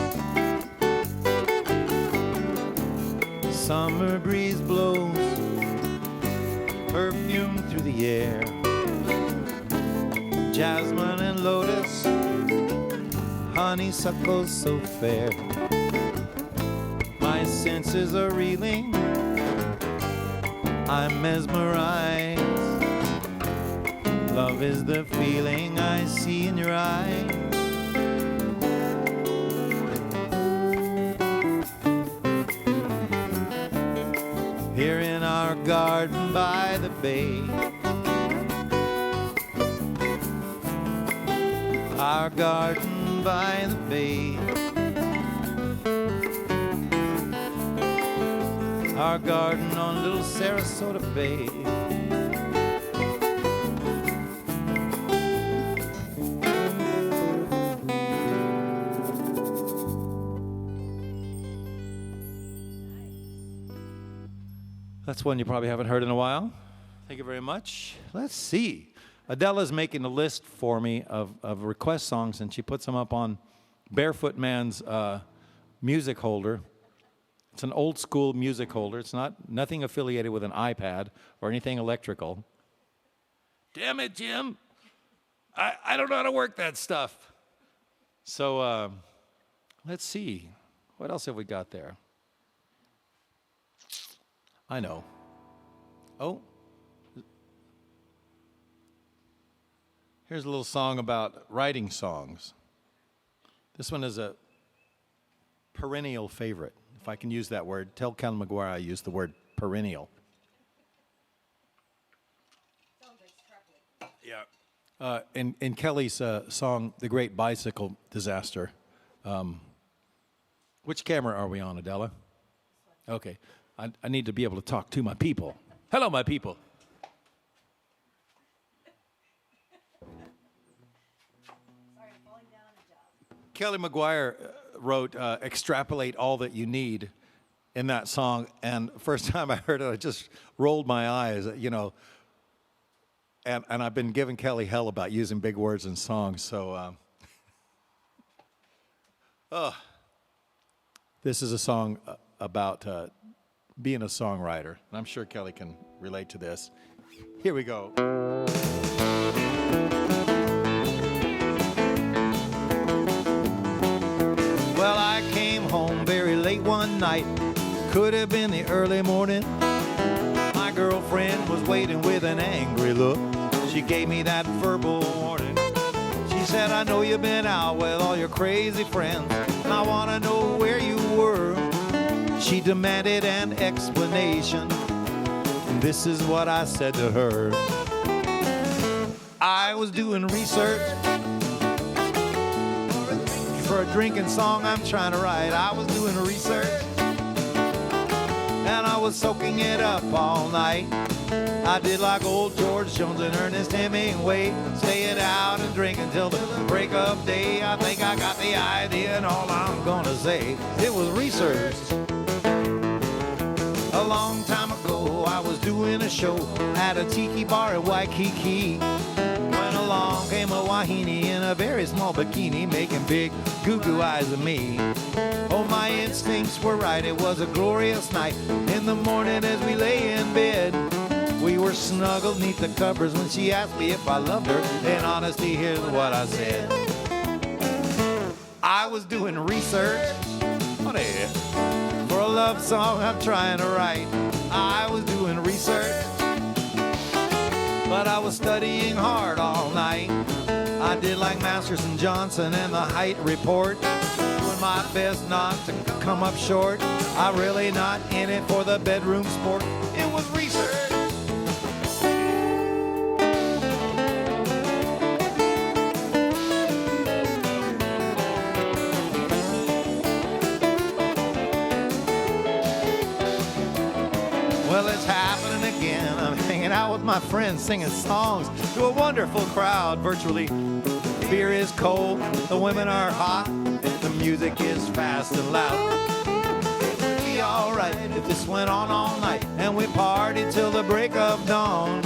Summer breeze blows perfume through the air, jasmine and lotus, honeysuckle so fair. My senses are reeling, I'm mesmerized. Love is the feeling I see in your eyes. Here in our garden by the bay, our garden by the bay, our garden on little Sarasota Bay. That's one you probably haven't heard in a while. Thank you very much. Let's see. Adela's making a list for me of request songs, and she puts them up on Barefoot Man's music holder. It's an old school music holder. It's nothing affiliated with an iPad or anything electrical. Damn it, Jim. I don't know how to work that stuff. So let's see. What else have we got there? I know. Oh. Here's a little song about writing songs. This one is a perennial favorite, if I can use that word. Tell Cal McGuire I used the word perennial. Yeah. In Kelly's song, The Great Bicycle Disaster. Which camera are we on, Adela? Okay. I need to be able to talk to my people. Hello, my people. Sorry, I'm falling down a job. Kelly McGuire wrote Extrapolate All That You Need in that song. And first time I heard it, I just rolled my eyes, you know. And I've been giving Kelly hell about using big words in songs. So this is a song about being a songwriter. And I'm sure Kelly can relate to this. Here we go. Well, I came home very late one night. Could have been the early morning. My girlfriend was waiting with an angry look. She gave me that verbal warning. She said, I know you've been out with all your crazy friends, and I want to know where you were. She demanded an explanation. This is what I said to her. I was doing research for a drinking song I'm trying to write. I was doing research, and I was soaking it up all night. I did like old George Jones and Ernest Hemingway, staying out and drinking till the break of day. I think I got the idea, and all I'm gonna say, it was research. A long time ago, I was doing a show at a tiki bar in Waikiki. When along came a wahine in a very small bikini, making big goo-goo eyes at me. Oh, my instincts were right, it was a glorious night. In the morning as we lay in bed, we were snuggled neath the covers when she asked me if I loved her. In honesty, here's what I said. I was doing research for a love song I'm trying to write. I was doing research, but I was studying hard all night. I did like Masters and Johnson and the height report, doing my best not to come up short. I'm really not in it for the bedroom sport. It was research. Well, it's happening again. I'm hanging out with my friends, singing songs to a wonderful crowd virtually. Beer is cold, the women are hot, the music is fast and loud. It would be alright if this went on all night and we partied till the break of dawn.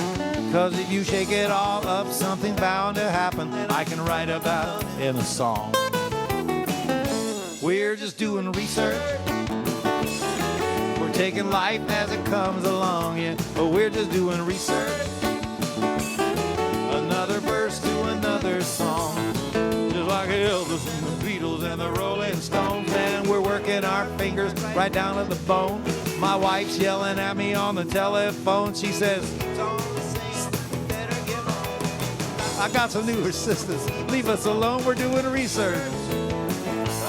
Cause if you shake it all up, something's bound to happen. I can write about it in a song. We're just doing research. We're taking life as it comes along, yeah. But we're just doing research. Another verse to another song. Just like Elvis and the Beatles and the Rolling Stones. And we're working our fingers right down to the bone. My wife's yelling at me on the telephone. She says, I got some new assistants. Leave us alone, we're doing research.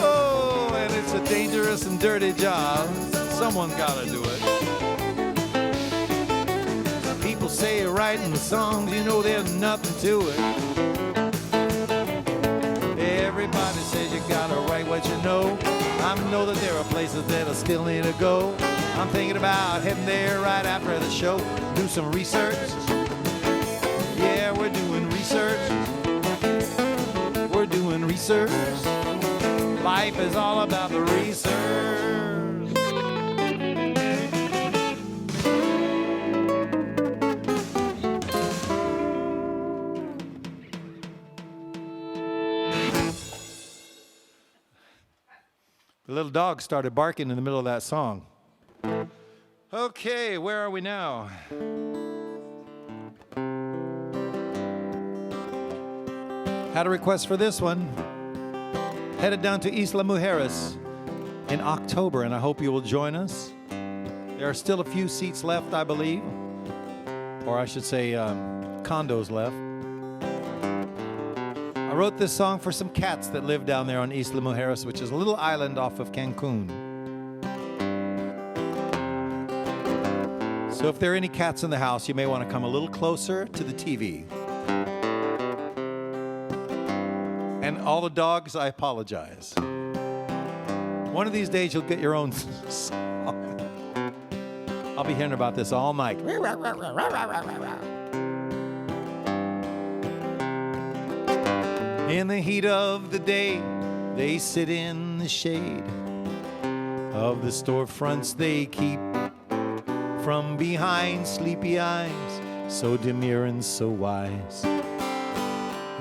Oh, and it's a dangerous and dirty job. Someone's gotta do it. People say writing songs, you know there's nothing to it. Everybody says you gotta write what you know. I know that there are places that I still need to go. I'm thinking about heading there right after the show. Do some research. Yeah, we're doing research. We're doing research. Life is all about the research. The little dog started barking in the middle of that song. Okay, where are we now? Had a request for this one. Headed down to Isla Mujeres in October, and I hope you will join us. There are still a few seats left, I believe. Or I should say, condos left. I wrote this song for some cats that live down there on Isla Mujeres, which is a little island off of Cancun. So if there are any cats in the house, you may want to come a little closer to the TV. And all the dogs, I apologize. One of these days, you'll get your own song. I'll be hearing about this all night. In the heat of the day, they sit in the shade of the storefronts they keep. From behind sleepy eyes, so demure and so wise,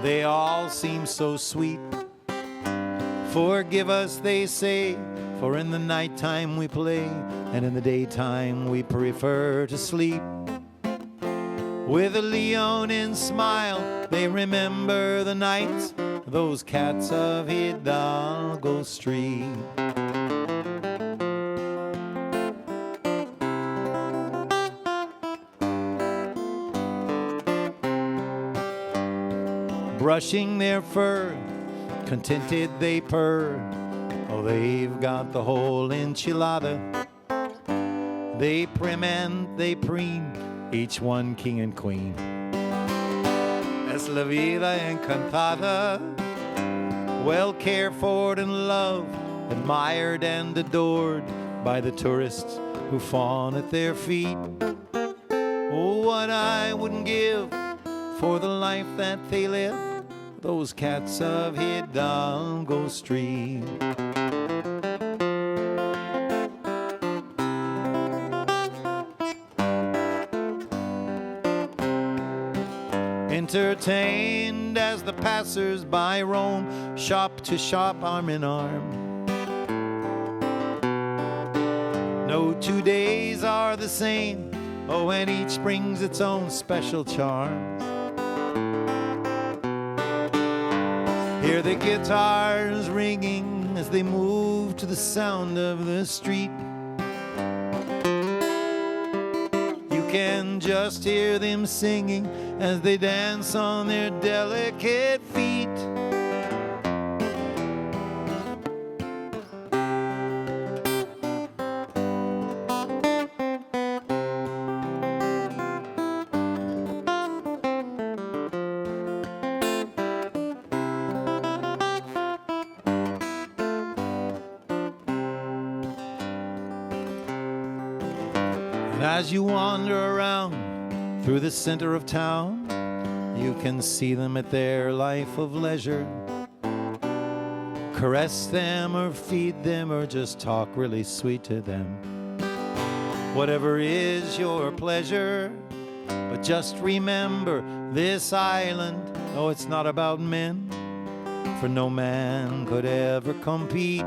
they all seem so sweet. Forgive us, they say, for in the nighttime we play, and in the daytime we prefer to sleep. With a leonine smile, they remember the nights, those cats of Hidalgo Street. Brushing their fur, contented they purr. Oh, they've got the whole enchilada. They prim and they preen, each one king and queen. Es la vida encantada, well cared for and loved, admired and adored by the tourists who fawn at their feet. Oh, what I wouldn't give for the life that they live, those cats of Hidalgo Street. Entertained as the passers-by roam, shop to shop, arm in arm. No 2 days are the same, oh, and each brings its own special charms. Hear the guitars ringing as they move to the sound of the street. You can just hear them singing as they dance on their delicate feet. And as you wander around through the center of town, you can see them at their life of leisure. Caress them or feed them or just talk really sweet to them. Whatever is your pleasure, but just remember this island, oh, it's not about men, for no man could ever compete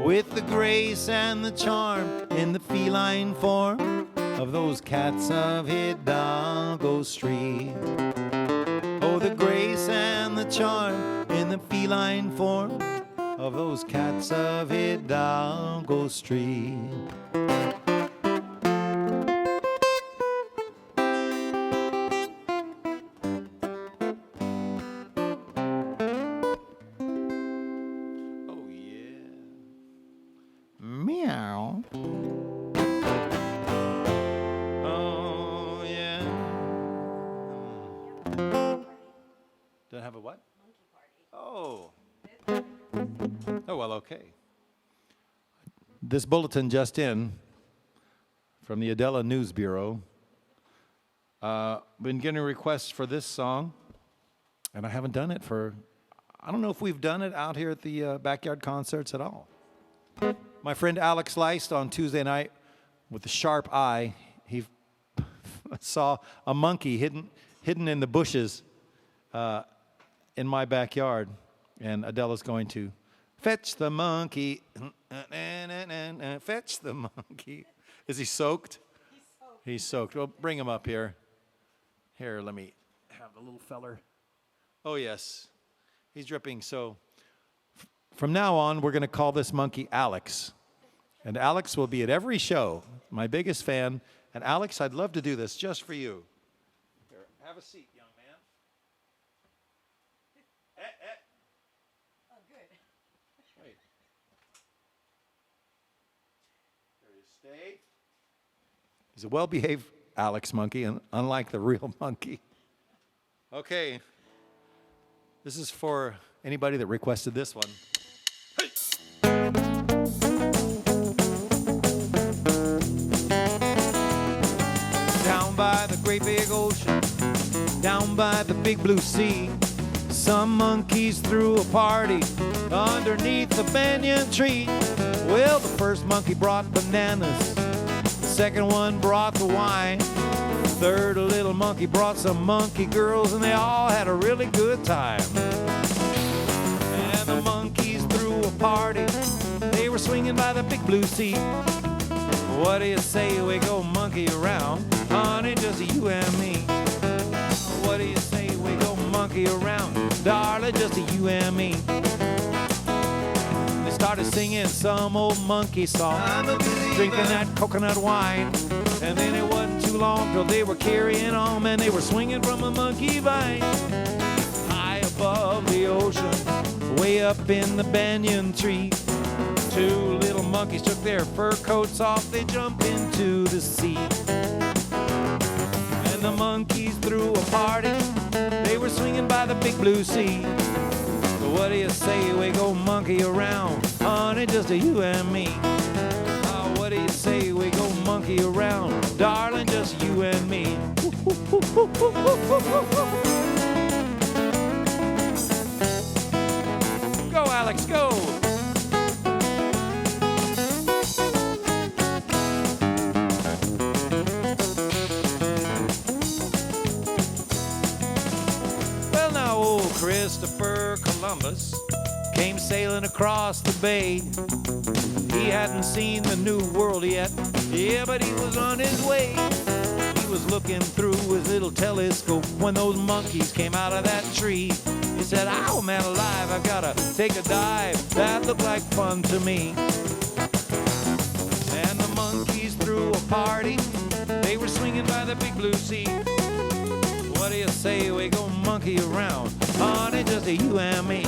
with the grace and the charm in the feline form of those cats of Hidalgo Street. Oh, the grace and the charm in the feline form of those cats of Hidalgo Street. Oh, yeah. Meow. Don't have a what? Monkey party. Oh. Oh, well, okay. This bulletin just in from the Adela News Bureau. Been getting requests for this song, and I haven't done it for, I don't know if we've done it out here at the backyard concerts at all. My friend Alex Leist on Tuesday night with a sharp eye, he saw a monkey hidden in the bushes in my backyard, and Adela's going to Fetch the monkey. Fetch the monkey. Is he soaked? He's soaked. Well, bring him up here. Here, let me have the little feller. Oh, yes. He's dripping. So from now on, we're going to call this monkey Alex. And Alex will be at every show. My biggest fan. And Alex, I'd love to do this just for you. Here, have a seat, young man. Oh, good. Wait. There you stay. He's a well-behaved Alex monkey, and unlike the real monkey. Okay. This is for anybody that requested this one. Hey. Down by the great big ocean, down by the big blue sea, some monkeys threw a party underneath the banyan tree. Well, the first monkey brought bananas, the second one brought the wine, the third little monkey brought some monkey girls, and they all had a really good time. And the monkeys threw a party, they were swinging by the big blue sea. What do you say we go monkey around, honey, just you and me? What do you say we go monkey around, darling, just you and me? They started singing some old monkey song, drinking that coconut wine. And then it wasn't too long till they were carrying on, and they were swinging from a monkey vine. High above the ocean, way up in the banyan tree, two little monkeys took their fur coats off, they jumped into the sea. And the monkeys threw a party, they were swinging by the big blue sea. So what do you say we go monkey around, honey, just you and me? What do you say we go monkey around, darling, just you and me? Go, Alex, go! Christopher Columbus came sailing across the bay. He hadn't seen the new world yet, yeah, but he was on his way. He was looking through his little telescope when those monkeys came out of that tree. He said, "Oh, man alive, I've got to take a dive. That looked like fun to me." And the monkeys threw a party, they were swinging by the big blue sea. What do you say we go monkey around, honey, just you and me?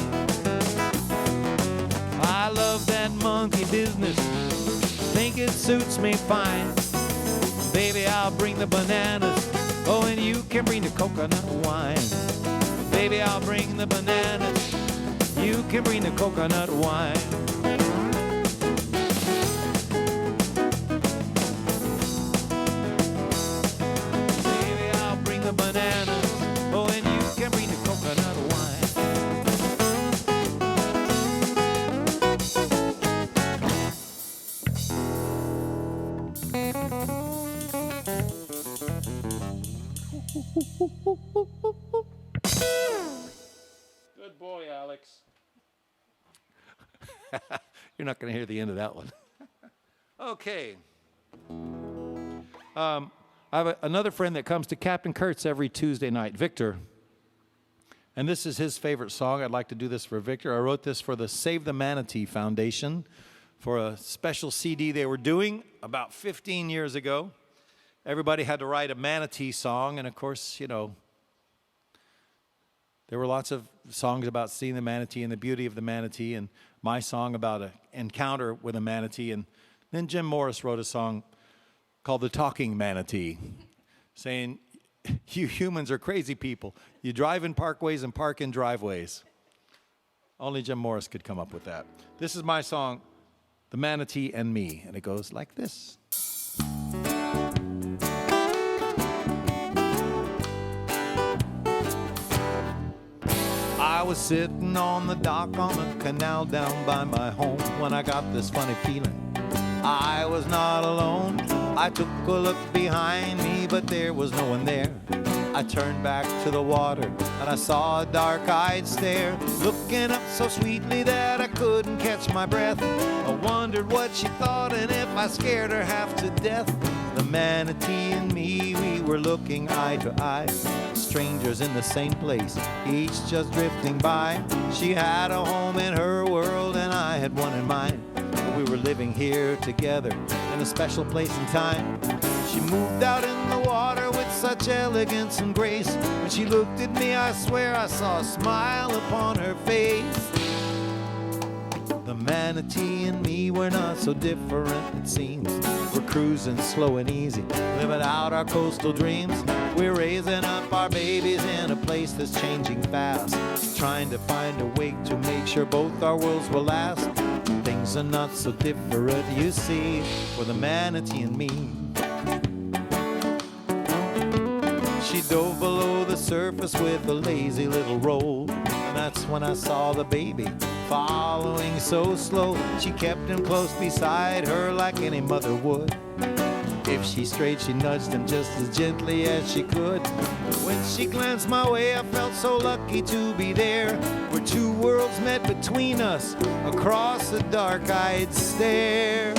I love that monkey business, think it suits me fine. Baby, I'll bring the bananas, oh, and you can bring the coconut wine. Baby, I'll bring the bananas, you can bring the coconut wine. The bananas, oh, and you can bring the coconut wine. Good boy, Alex. You're not going to hear the end of that one. Okay. I have another friend that comes to Captain Kurt's every Tuesday night, Victor. And this is his favorite song. I'd like to do this for Victor. I wrote this for the Save the Manatee Foundation for a special CD they were doing about 15 years ago. Everybody had to write a manatee song. And, of course, you know, there were lots of songs about seeing the manatee and the beauty of the manatee, and my song about an encounter with a manatee. And then Jim Morris wrote a song called The Talking Manatee, saying, you humans are crazy people. You drive in parkways and park in driveways. Only Jim Morris could come up with that. This is my song, The Manatee and Me, and it goes like this. I was sitting on the dock on a canal down by my home when I got this funny feeling. I was not alone. I took a look behind me, but there was no one there. I turned back to the water and I saw a dark-eyed stare, looking up so sweetly that I couldn't catch my breath. I wondered what she thought and if I scared her half to death. The manatee and me, we were looking eye to eye, strangers in the same place, each just drifting by. She had a home in her world and I had one in mine. We were living here together in a special place and time. She moved out in the water with such elegance and grace. When she looked at me, I swear I saw a smile upon her face. The manatee and me, we're not so different it seems. We're cruising slow and easy, living out our coastal dreams. We're raising up our babies in a place that's changing fast, trying to find a way to make sure both our worlds will last. Things are not so different, you see, for the manatee and me. She dove below the surface with a lazy little roll, and that's when I saw the baby following so slow. She kept him close beside her like any mother would. If she strayed, she nudged him just as gently as she could. When she glanced my way, I felt so lucky to be there, where two worlds met between us across a dark-eyed stare.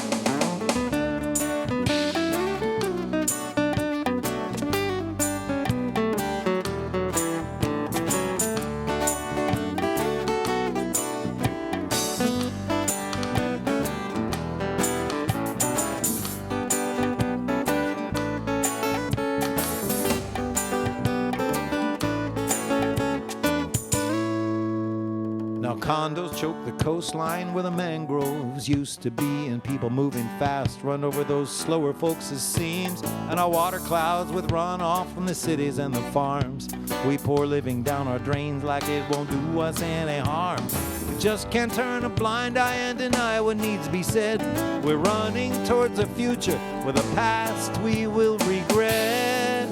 Condos choke the coastline where the mangroves used to be, and people moving fast run over those slower folks' seams. And our water clouds with runoff from the cities and the farms, we pour living down our drains like it won't do us any harm. We just can't turn a blind eye and deny what needs to be said. We're running towards a future with a past we will regret.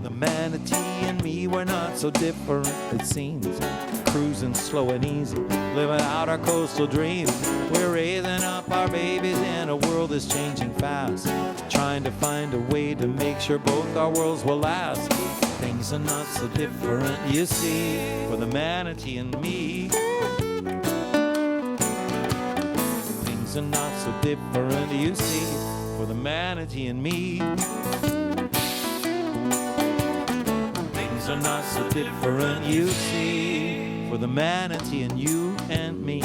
The manatee and me, we're not so different it seems. Cruising slow and easy, living out our coastal dreams. We're raising up our babies in a world that's changing fast, trying to find a way to make sure both our worlds will last. Things are not so different, you see, for the manatee and me. Things are not so different, you see, for the manatee and me. Things are not so different, you see, for the manatee and you and me.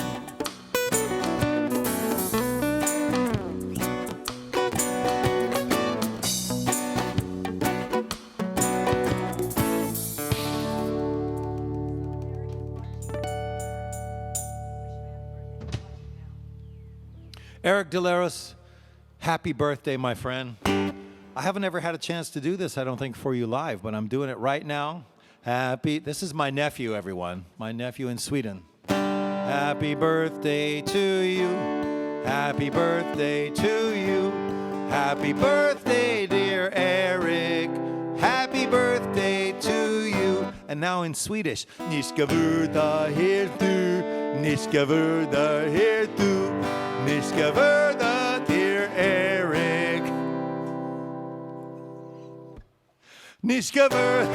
Eric Delaros, happy birthday, my friend. I haven't ever had a chance to do this, I don't think, for you live, but I'm doing it right now. This is my nephew, everyone. My nephew in Sweden. Happy birthday to you. Happy birthday to you. Happy birthday, dear Eric. Happy birthday to you. And now in Swedish. Ni ska vara här du. Ni ska vara här du. Ni ska vara, dear Eric. Ni ska vara.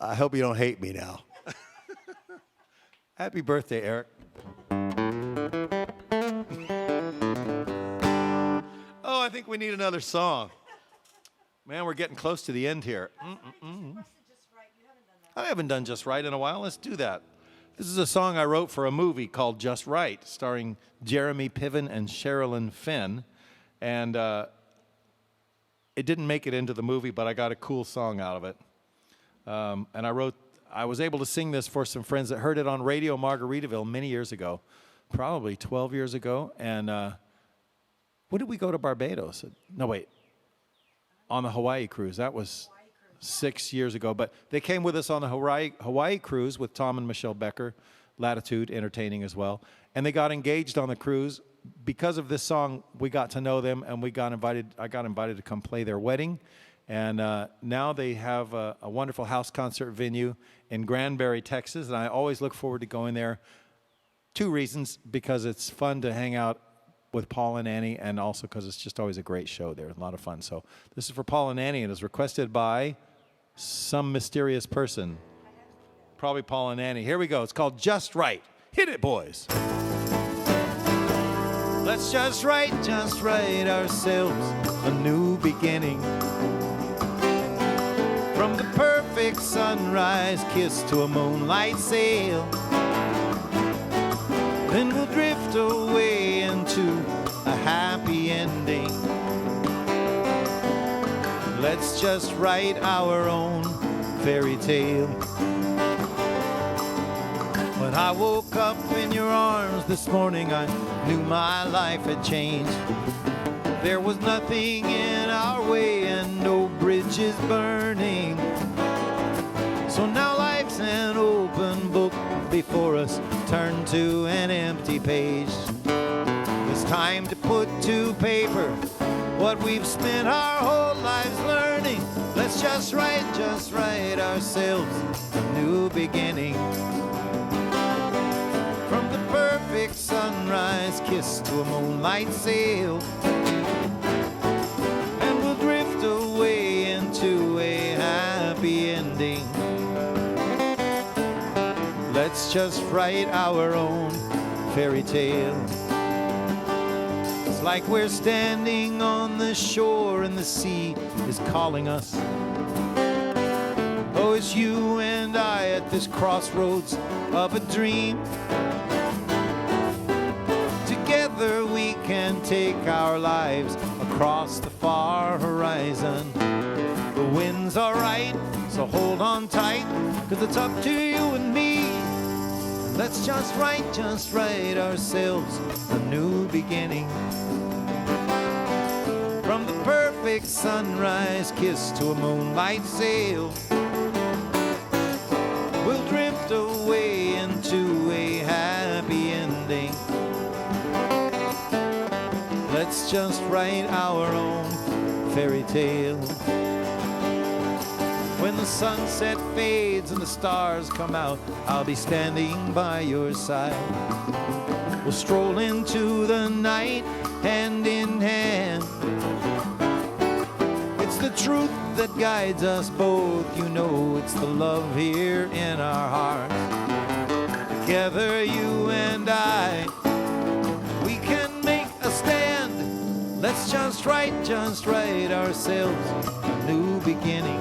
I hope you don't hate me now. Happy birthday, Eric. Oh, I think we need another song. Man, we're getting close to the end here. I haven't done Just Right in a while. Let's do that. This is a song I wrote for a movie called Just Right, starring Jeremy Piven and Sherilyn Fenn. And it didn't make it into the movie, but I got a cool song out of it. And I was able to sing this for some friends that heard it on Radio Margaritaville many years ago, probably 12 years ago. And when did we go to Barbados? No, wait. On the Hawaii cruise. That was 6 years ago. But they came with us on the Hawaii cruise with Tom and Michelle Becker, Latitude, entertaining as well. And they got engaged on the cruise. Because of this song, we got to know them, and I got invited to come play their wedding. And now they have a wonderful house concert venue in Granbury, Texas, and I always look forward to going there. 2 reasons: because it's fun to hang out with Paul and Annie, and also because it's just always a great show there. A lot of fun. So this is for Paul and Annie, and is requested by some mysterious person. Probably Paul and Annie. Here we go. It's called Just Right. Hit it, boys. Let's just write ourselves a new beginning. From the perfect sunrise kiss to a moonlight sail. Then we'll drift away into a happy ending. Let's just write our own fairy tale. When I woke up in your arms this morning, I knew my life had changed. There was nothing in our way and no bridges burning. So now life's an open book before us, turn to an empty page. It's time to put to paper what we've spent our whole lives learning. Let's just write ourselves a new beginning. From the perfect sunrise kiss to a moonlight sail. And we'll drift away into a happy ending. Let's just write our own fairy tale. It's like we're standing on the shore and the sea is calling us. Oh, it's you and I at this crossroads of a dream. Together we can take our lives across the far horizon. The winds are right, so hold on tight, 'cause it's up to you and me. Let's just write ourselves a new beginning. From the perfect sunrise kiss to a moonlight sail. We'll drift away into a happy ending. Let's just write our own fairy tale. When the sunset fades and the stars come out, I'll be standing by your side. We'll stroll into the night hand in hand. It's the truth that guides us both, you know, it's the love here in our hearts. Together you and I, we can make a stand. Let's just write ourselves a new beginning.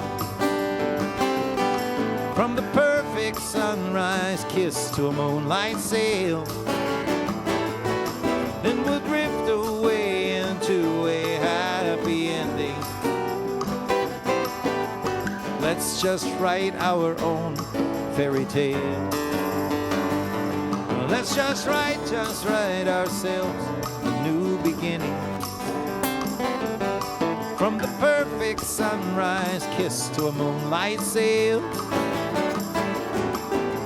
From the perfect sunrise kiss to a moonlight sail. Then we'll drift away into a happy ending. Let's just write our own fairy tale. Let's just write ourselves a new beginning. From the perfect sunrise kiss to a moonlight sail.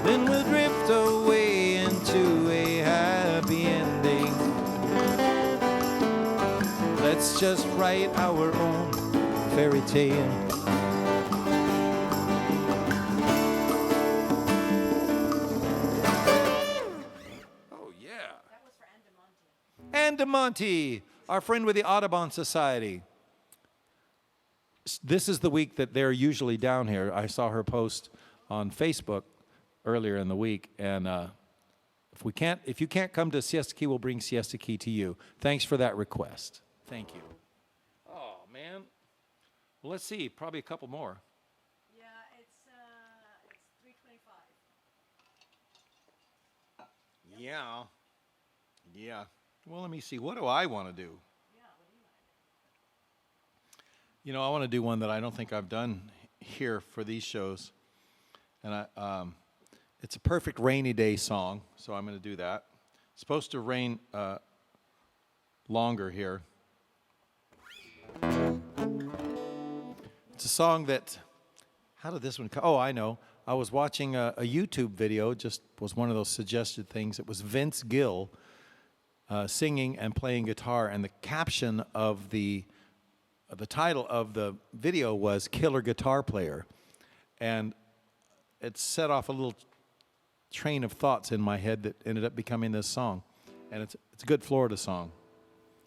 Then we'll drift away into a happy ending. Let's just write our own fairy tale. Oh, yeah. That was for Andamonte. Ann DeMonte, our friend with the Audubon Society. This is the week that they're usually down here. I saw her post on Facebook earlier in the week, and if you can't come to Siesta Key, we'll bring Siesta Key to you. Thanks for that request. Thank you. Oh man, well, let's see, probably a couple more. Yeah, it's 3:25. Yeah. Well, let me see. What do I want to do? Yeah, what do you want? You know, I want to do one that I don't think I've done here for these shows, and it's a perfect rainy day song, so I'm going to do that. It's supposed to rain longer here. It's a song that, how did this one come? Oh, I know. I was watching a YouTube video, just was one of those suggested things. It was Vince Gill singing and playing guitar, and the caption of the title of the video was Killer Guitar Player. And it set off a little train of thoughts in my head that ended up becoming this song. And it's a good Florida song.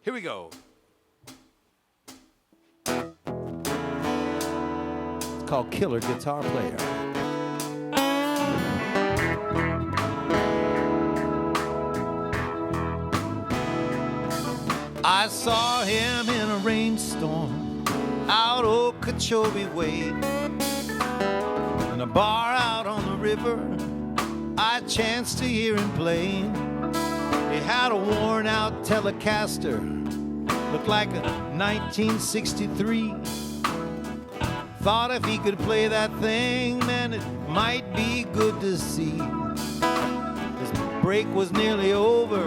Here we go. It's called Killer Guitar Player. I saw him in a rainstorm out Okeechobee Way, in a bar out on the river. I chanced to hear him play. He had a worn-out Telecaster, looked like a 1963. Thought if he could play that thing, man, it might be good to see. His break was nearly over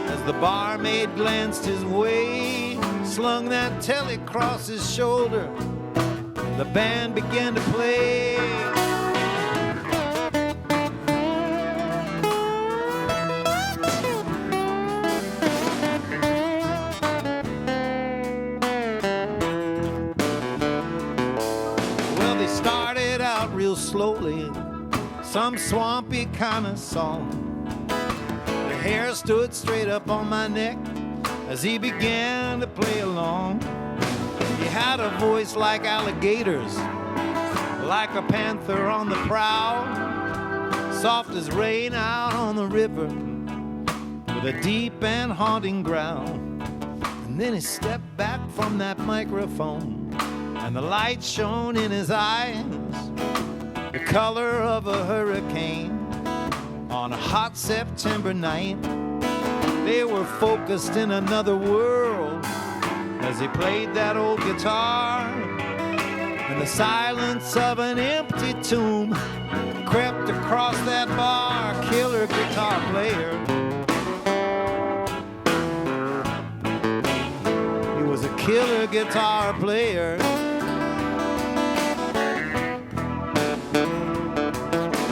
as the barmaid glanced his way, slung that telly across his shoulder. The band began to play. Well, they started out real slowly, some swampy kind of song. The hair stood straight up on my neck as he began to play along. He had a voice like alligators, like a panther on the prowl, soft as rain out on the river, with a deep and haunting growl. And then he stepped back from that microphone, and the light shone in his eyes, the color of a hurricane on a hot September night. They were focused in another world as he played that old guitar, and the silence of an empty tomb crept across that bar. Killer guitar player. He was a killer guitar player.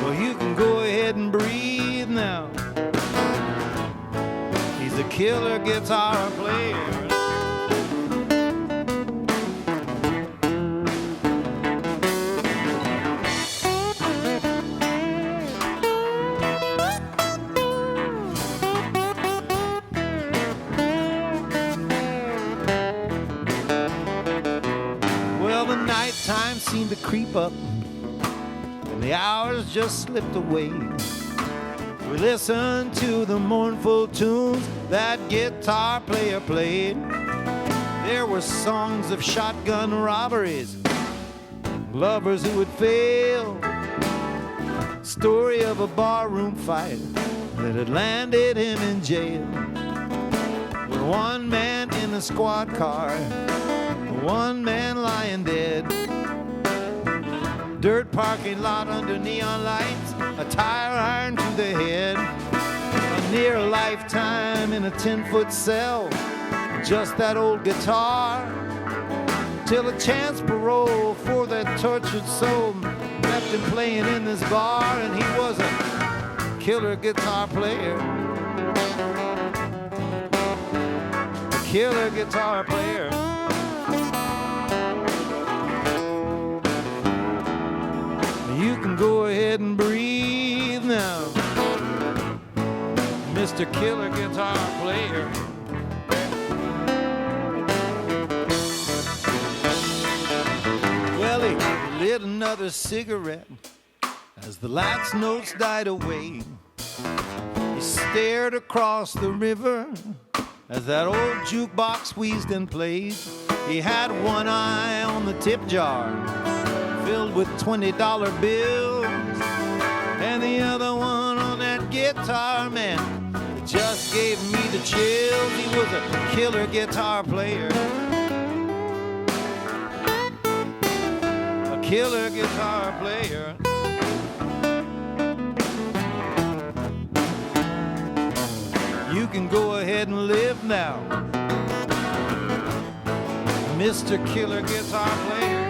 Well, you can go ahead and breathe now. He's a killer guitar player. Nighttime seemed to creep up, and the hours just slipped away. We listened to the mournful tunes that guitar player played. There were songs of shotgun robberies, lovers who would fail, story of a barroom fight that had landed him in jail, with one man in a squad car, one man lying dead. Dirt parking lot under neon lights, a tire iron to the head. A near lifetime in a 10-foot cell, just that old guitar. Till a chance parole for that tortured soul left him playing in this bar, and he was a killer guitar player. A killer guitar player. You can go ahead and breathe now, Mr. Killer Guitar Player. Well, he lit another cigarette as the last notes died away. He stared across the river as that old jukebox wheezed and played. He had one eye on the tip jar filled with $20 bills, and the other one on that guitar, man, it just gave me the chills. He was a killer guitar player. A killer guitar player. You can go ahead and live now, Mr. Killer Guitar Player.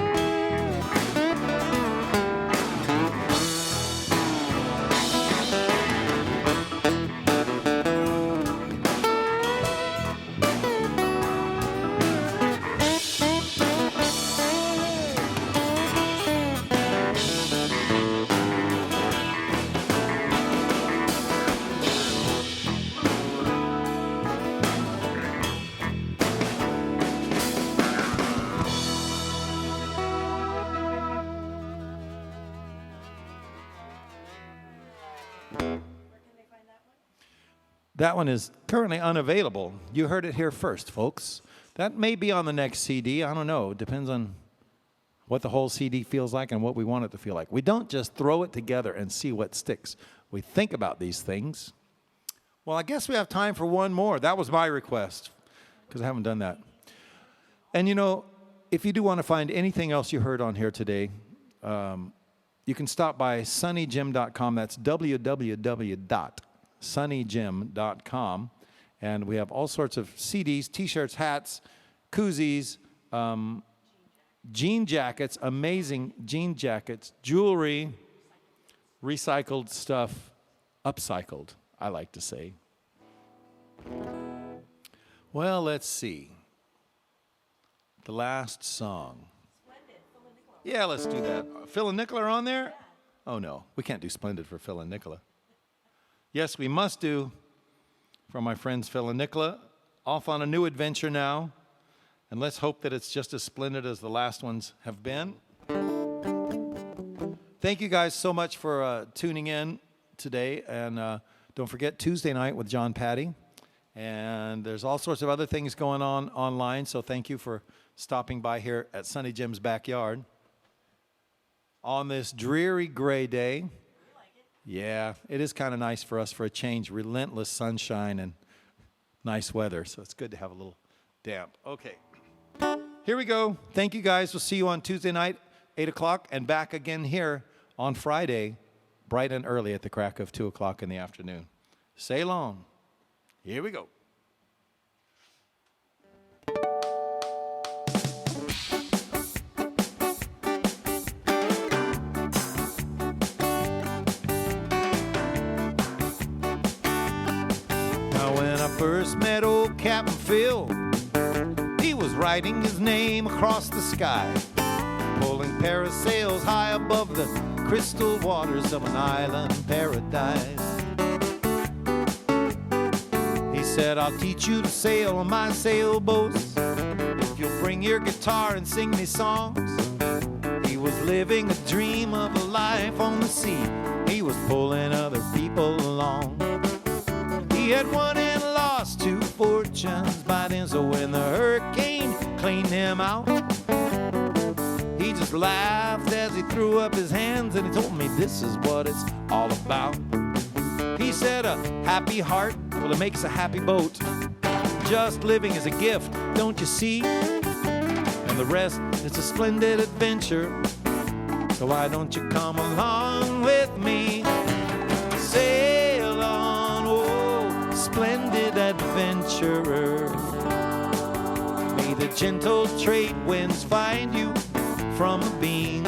Where can they find that one? That one is currently unavailable. You heard it here first, folks. That may be on the next CD. I don't know. It depends on what the whole CD feels like and what we want it to feel like. We don't just throw it together and see what sticks. We think about these things. Well, I guess we have time for one more. That was my request because I haven't done that. And you know, if you do want to find anything else you heard on here today, you can stop by sunnygym.com. That's www.sunnygym.com. And we have all sorts of CDs, T-shirts, hats, koozies, jean jackets, amazing jean jackets, jewelry, recycled stuff, upcycled, I like to say. Well, let's see. The last song. Splendid. Phil and Nicola. Yeah, let's do that. Phil and Nicola are on there? Oh, no. We can't do Splendid for Phil and Nicola. Yes, we must do for my friends Phil and Nicola. Off on a new adventure now. And let's hope that it's just as splendid as the last ones have been. Thank you guys so much for tuning in today. And don't forget Tuesday night with John Patty. And there's all sorts of other things going on online. So thank you for stopping by here at Sunny Jim's backyard on this dreary gray day. Yeah, it is kind of nice for us for a change. Relentless sunshine and nice weather. So it's good to have a little damp. Okay. Here we go. Thank you guys. We'll see you on Tuesday night, 8 o'clock, and back again here on Friday, bright and early at the crack of 2 o'clock in the afternoon. Say long. Here we go. Now when I first met old Captain Phil, he was writing his name across the sky, pulling parasails high above the crystal waters of an island paradise. He said, I'll teach you to sail on my sailboats if you'll bring your guitar and sing me songs. He was living a dream of a life on the sea. He was pulling other people along. He had won and lost 2 fortunes by then, so when the hurricane cleaned him out, he just laughed as he threw up his hands and he told me this is what it's all about. He said a happy heart, well, it makes a happy boat. Just living is a gift, don't you see? And the rest, it's a splendid adventure. So why don't you come along with me? Sail on, oh, splendid adventurer. May the gentle trade winds find you from the beam.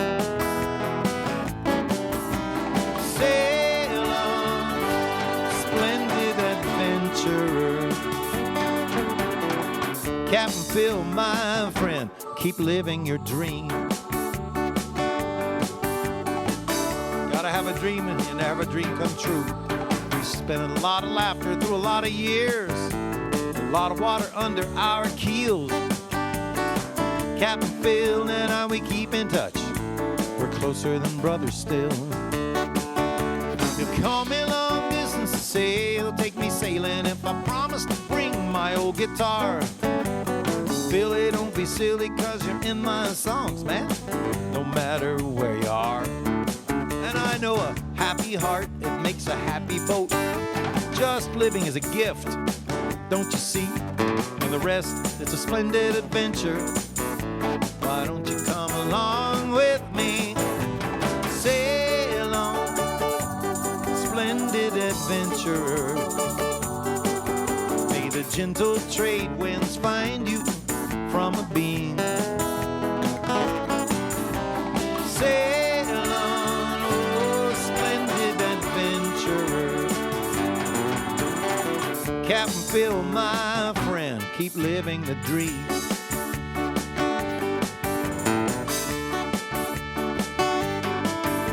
Sail on, splendid adventurer. Captain Phil, my friend, keep living your dream. Gotta have a dream and you never dream come true. We spent a lot of laughter through a lot of years, a lot of water under our keels. Captain Phil and I, we keep in touch. We're closer than brothers still. He'll call me long distance to sail, take me sailing if I promise to bring my old guitar. Billy, don't be silly, 'cause you're in my songs, man, no matter where you are. And I know a happy heart, it makes a happy boat. Just living is a gift, don't you see? And the rest, it's a splendid adventure. Why don't you come along with me? Sail on, splendid adventurer. May the gentle trade winds find you from a beam. Sail on, oh, splendid adventurer. Captain Phil, my friend, keep living the dream.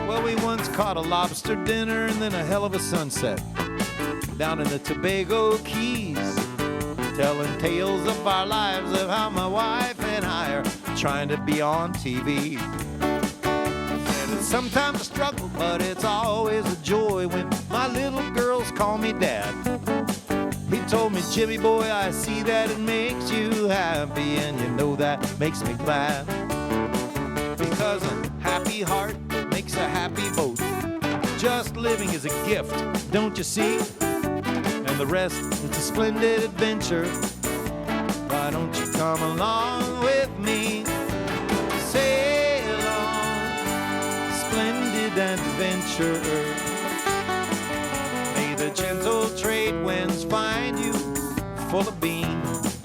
Well, we once caught a lobster dinner and then a hell of a sunset down in the Tobago Keys, telling tales of our lives, of how my wife and I are trying to be on TV. And it's sometimes a struggle, but it's always a joy when my little Jimmy boy, I see that it makes you happy, and you know that makes me glad. Because a happy heart makes a happy boat. Just living is a gift, don't you see? And the rest, it's a splendid adventure. Why don't you come along with me? Sail on, splendid adventure. May the gentle trade winds find you full of beans.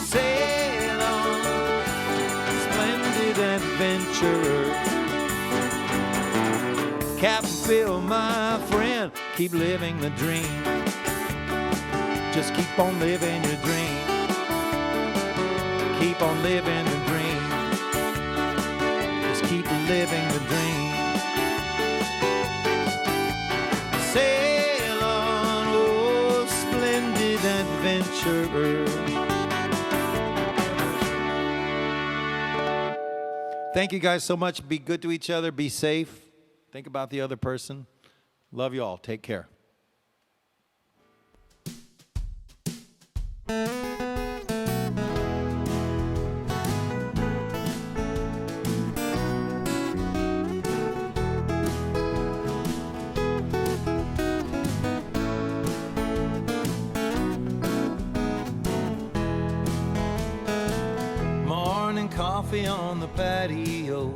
Sail on, splendid adventure. Captain Phil, my friend, keep living the dream. Just keep on living your dream. Keep on living the dream. Just keep living the dream. Sail on, oh, splendid adventurer. Thank you guys so much. Be good to each other. Be safe. Think about the other person. Love you all. Take care. Morning coffee on the patio,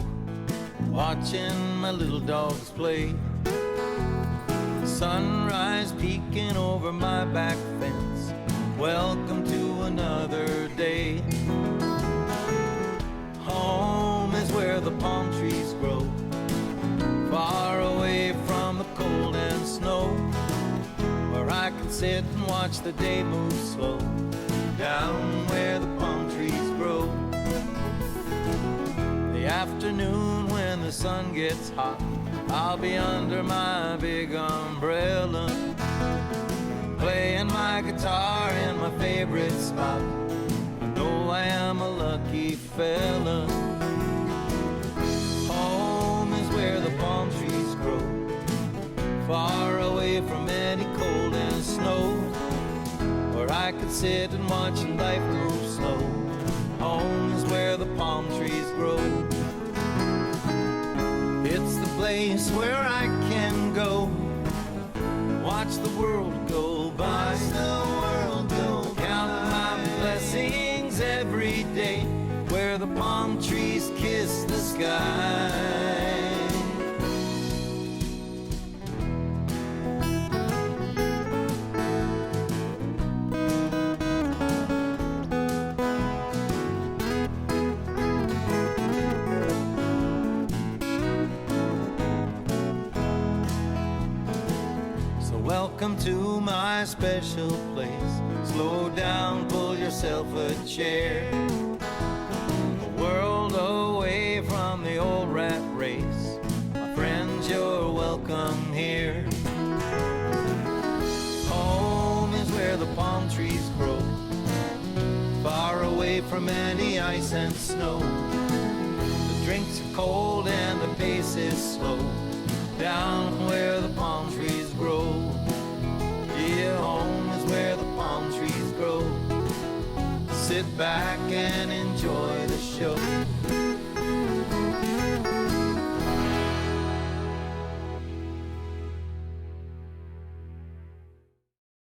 watching my little dogs play. Sunrise peeking over my back fence. Welcome to another day. Home is where the palm trees grow, far away from the cold and snow, where I can sit and watch the day move slow, down where the palm trees grow. The afternoon when the sun gets hot, I'll be under my big umbrella, playing my guitar in my favorite spot. I know I am a lucky fella. Home is where the palm trees grow, far away from any cold and snow, where I could sit and watch life move slow. Home is where the palm trees grow. It's the place where I can go, watch the world go by, count my blessings every day, where the palm trees kiss the sky. Welcome to my special place. Slow down, pull yourself a chair. A world away from the old rat race. My friends, you're welcome here. Home is where the palm trees grow, far away from any ice and snow. The drinks are cold and the pace is slow, down where the palm trees grow. Yeah, home is where the palm trees grow. Sit back and enjoy the show.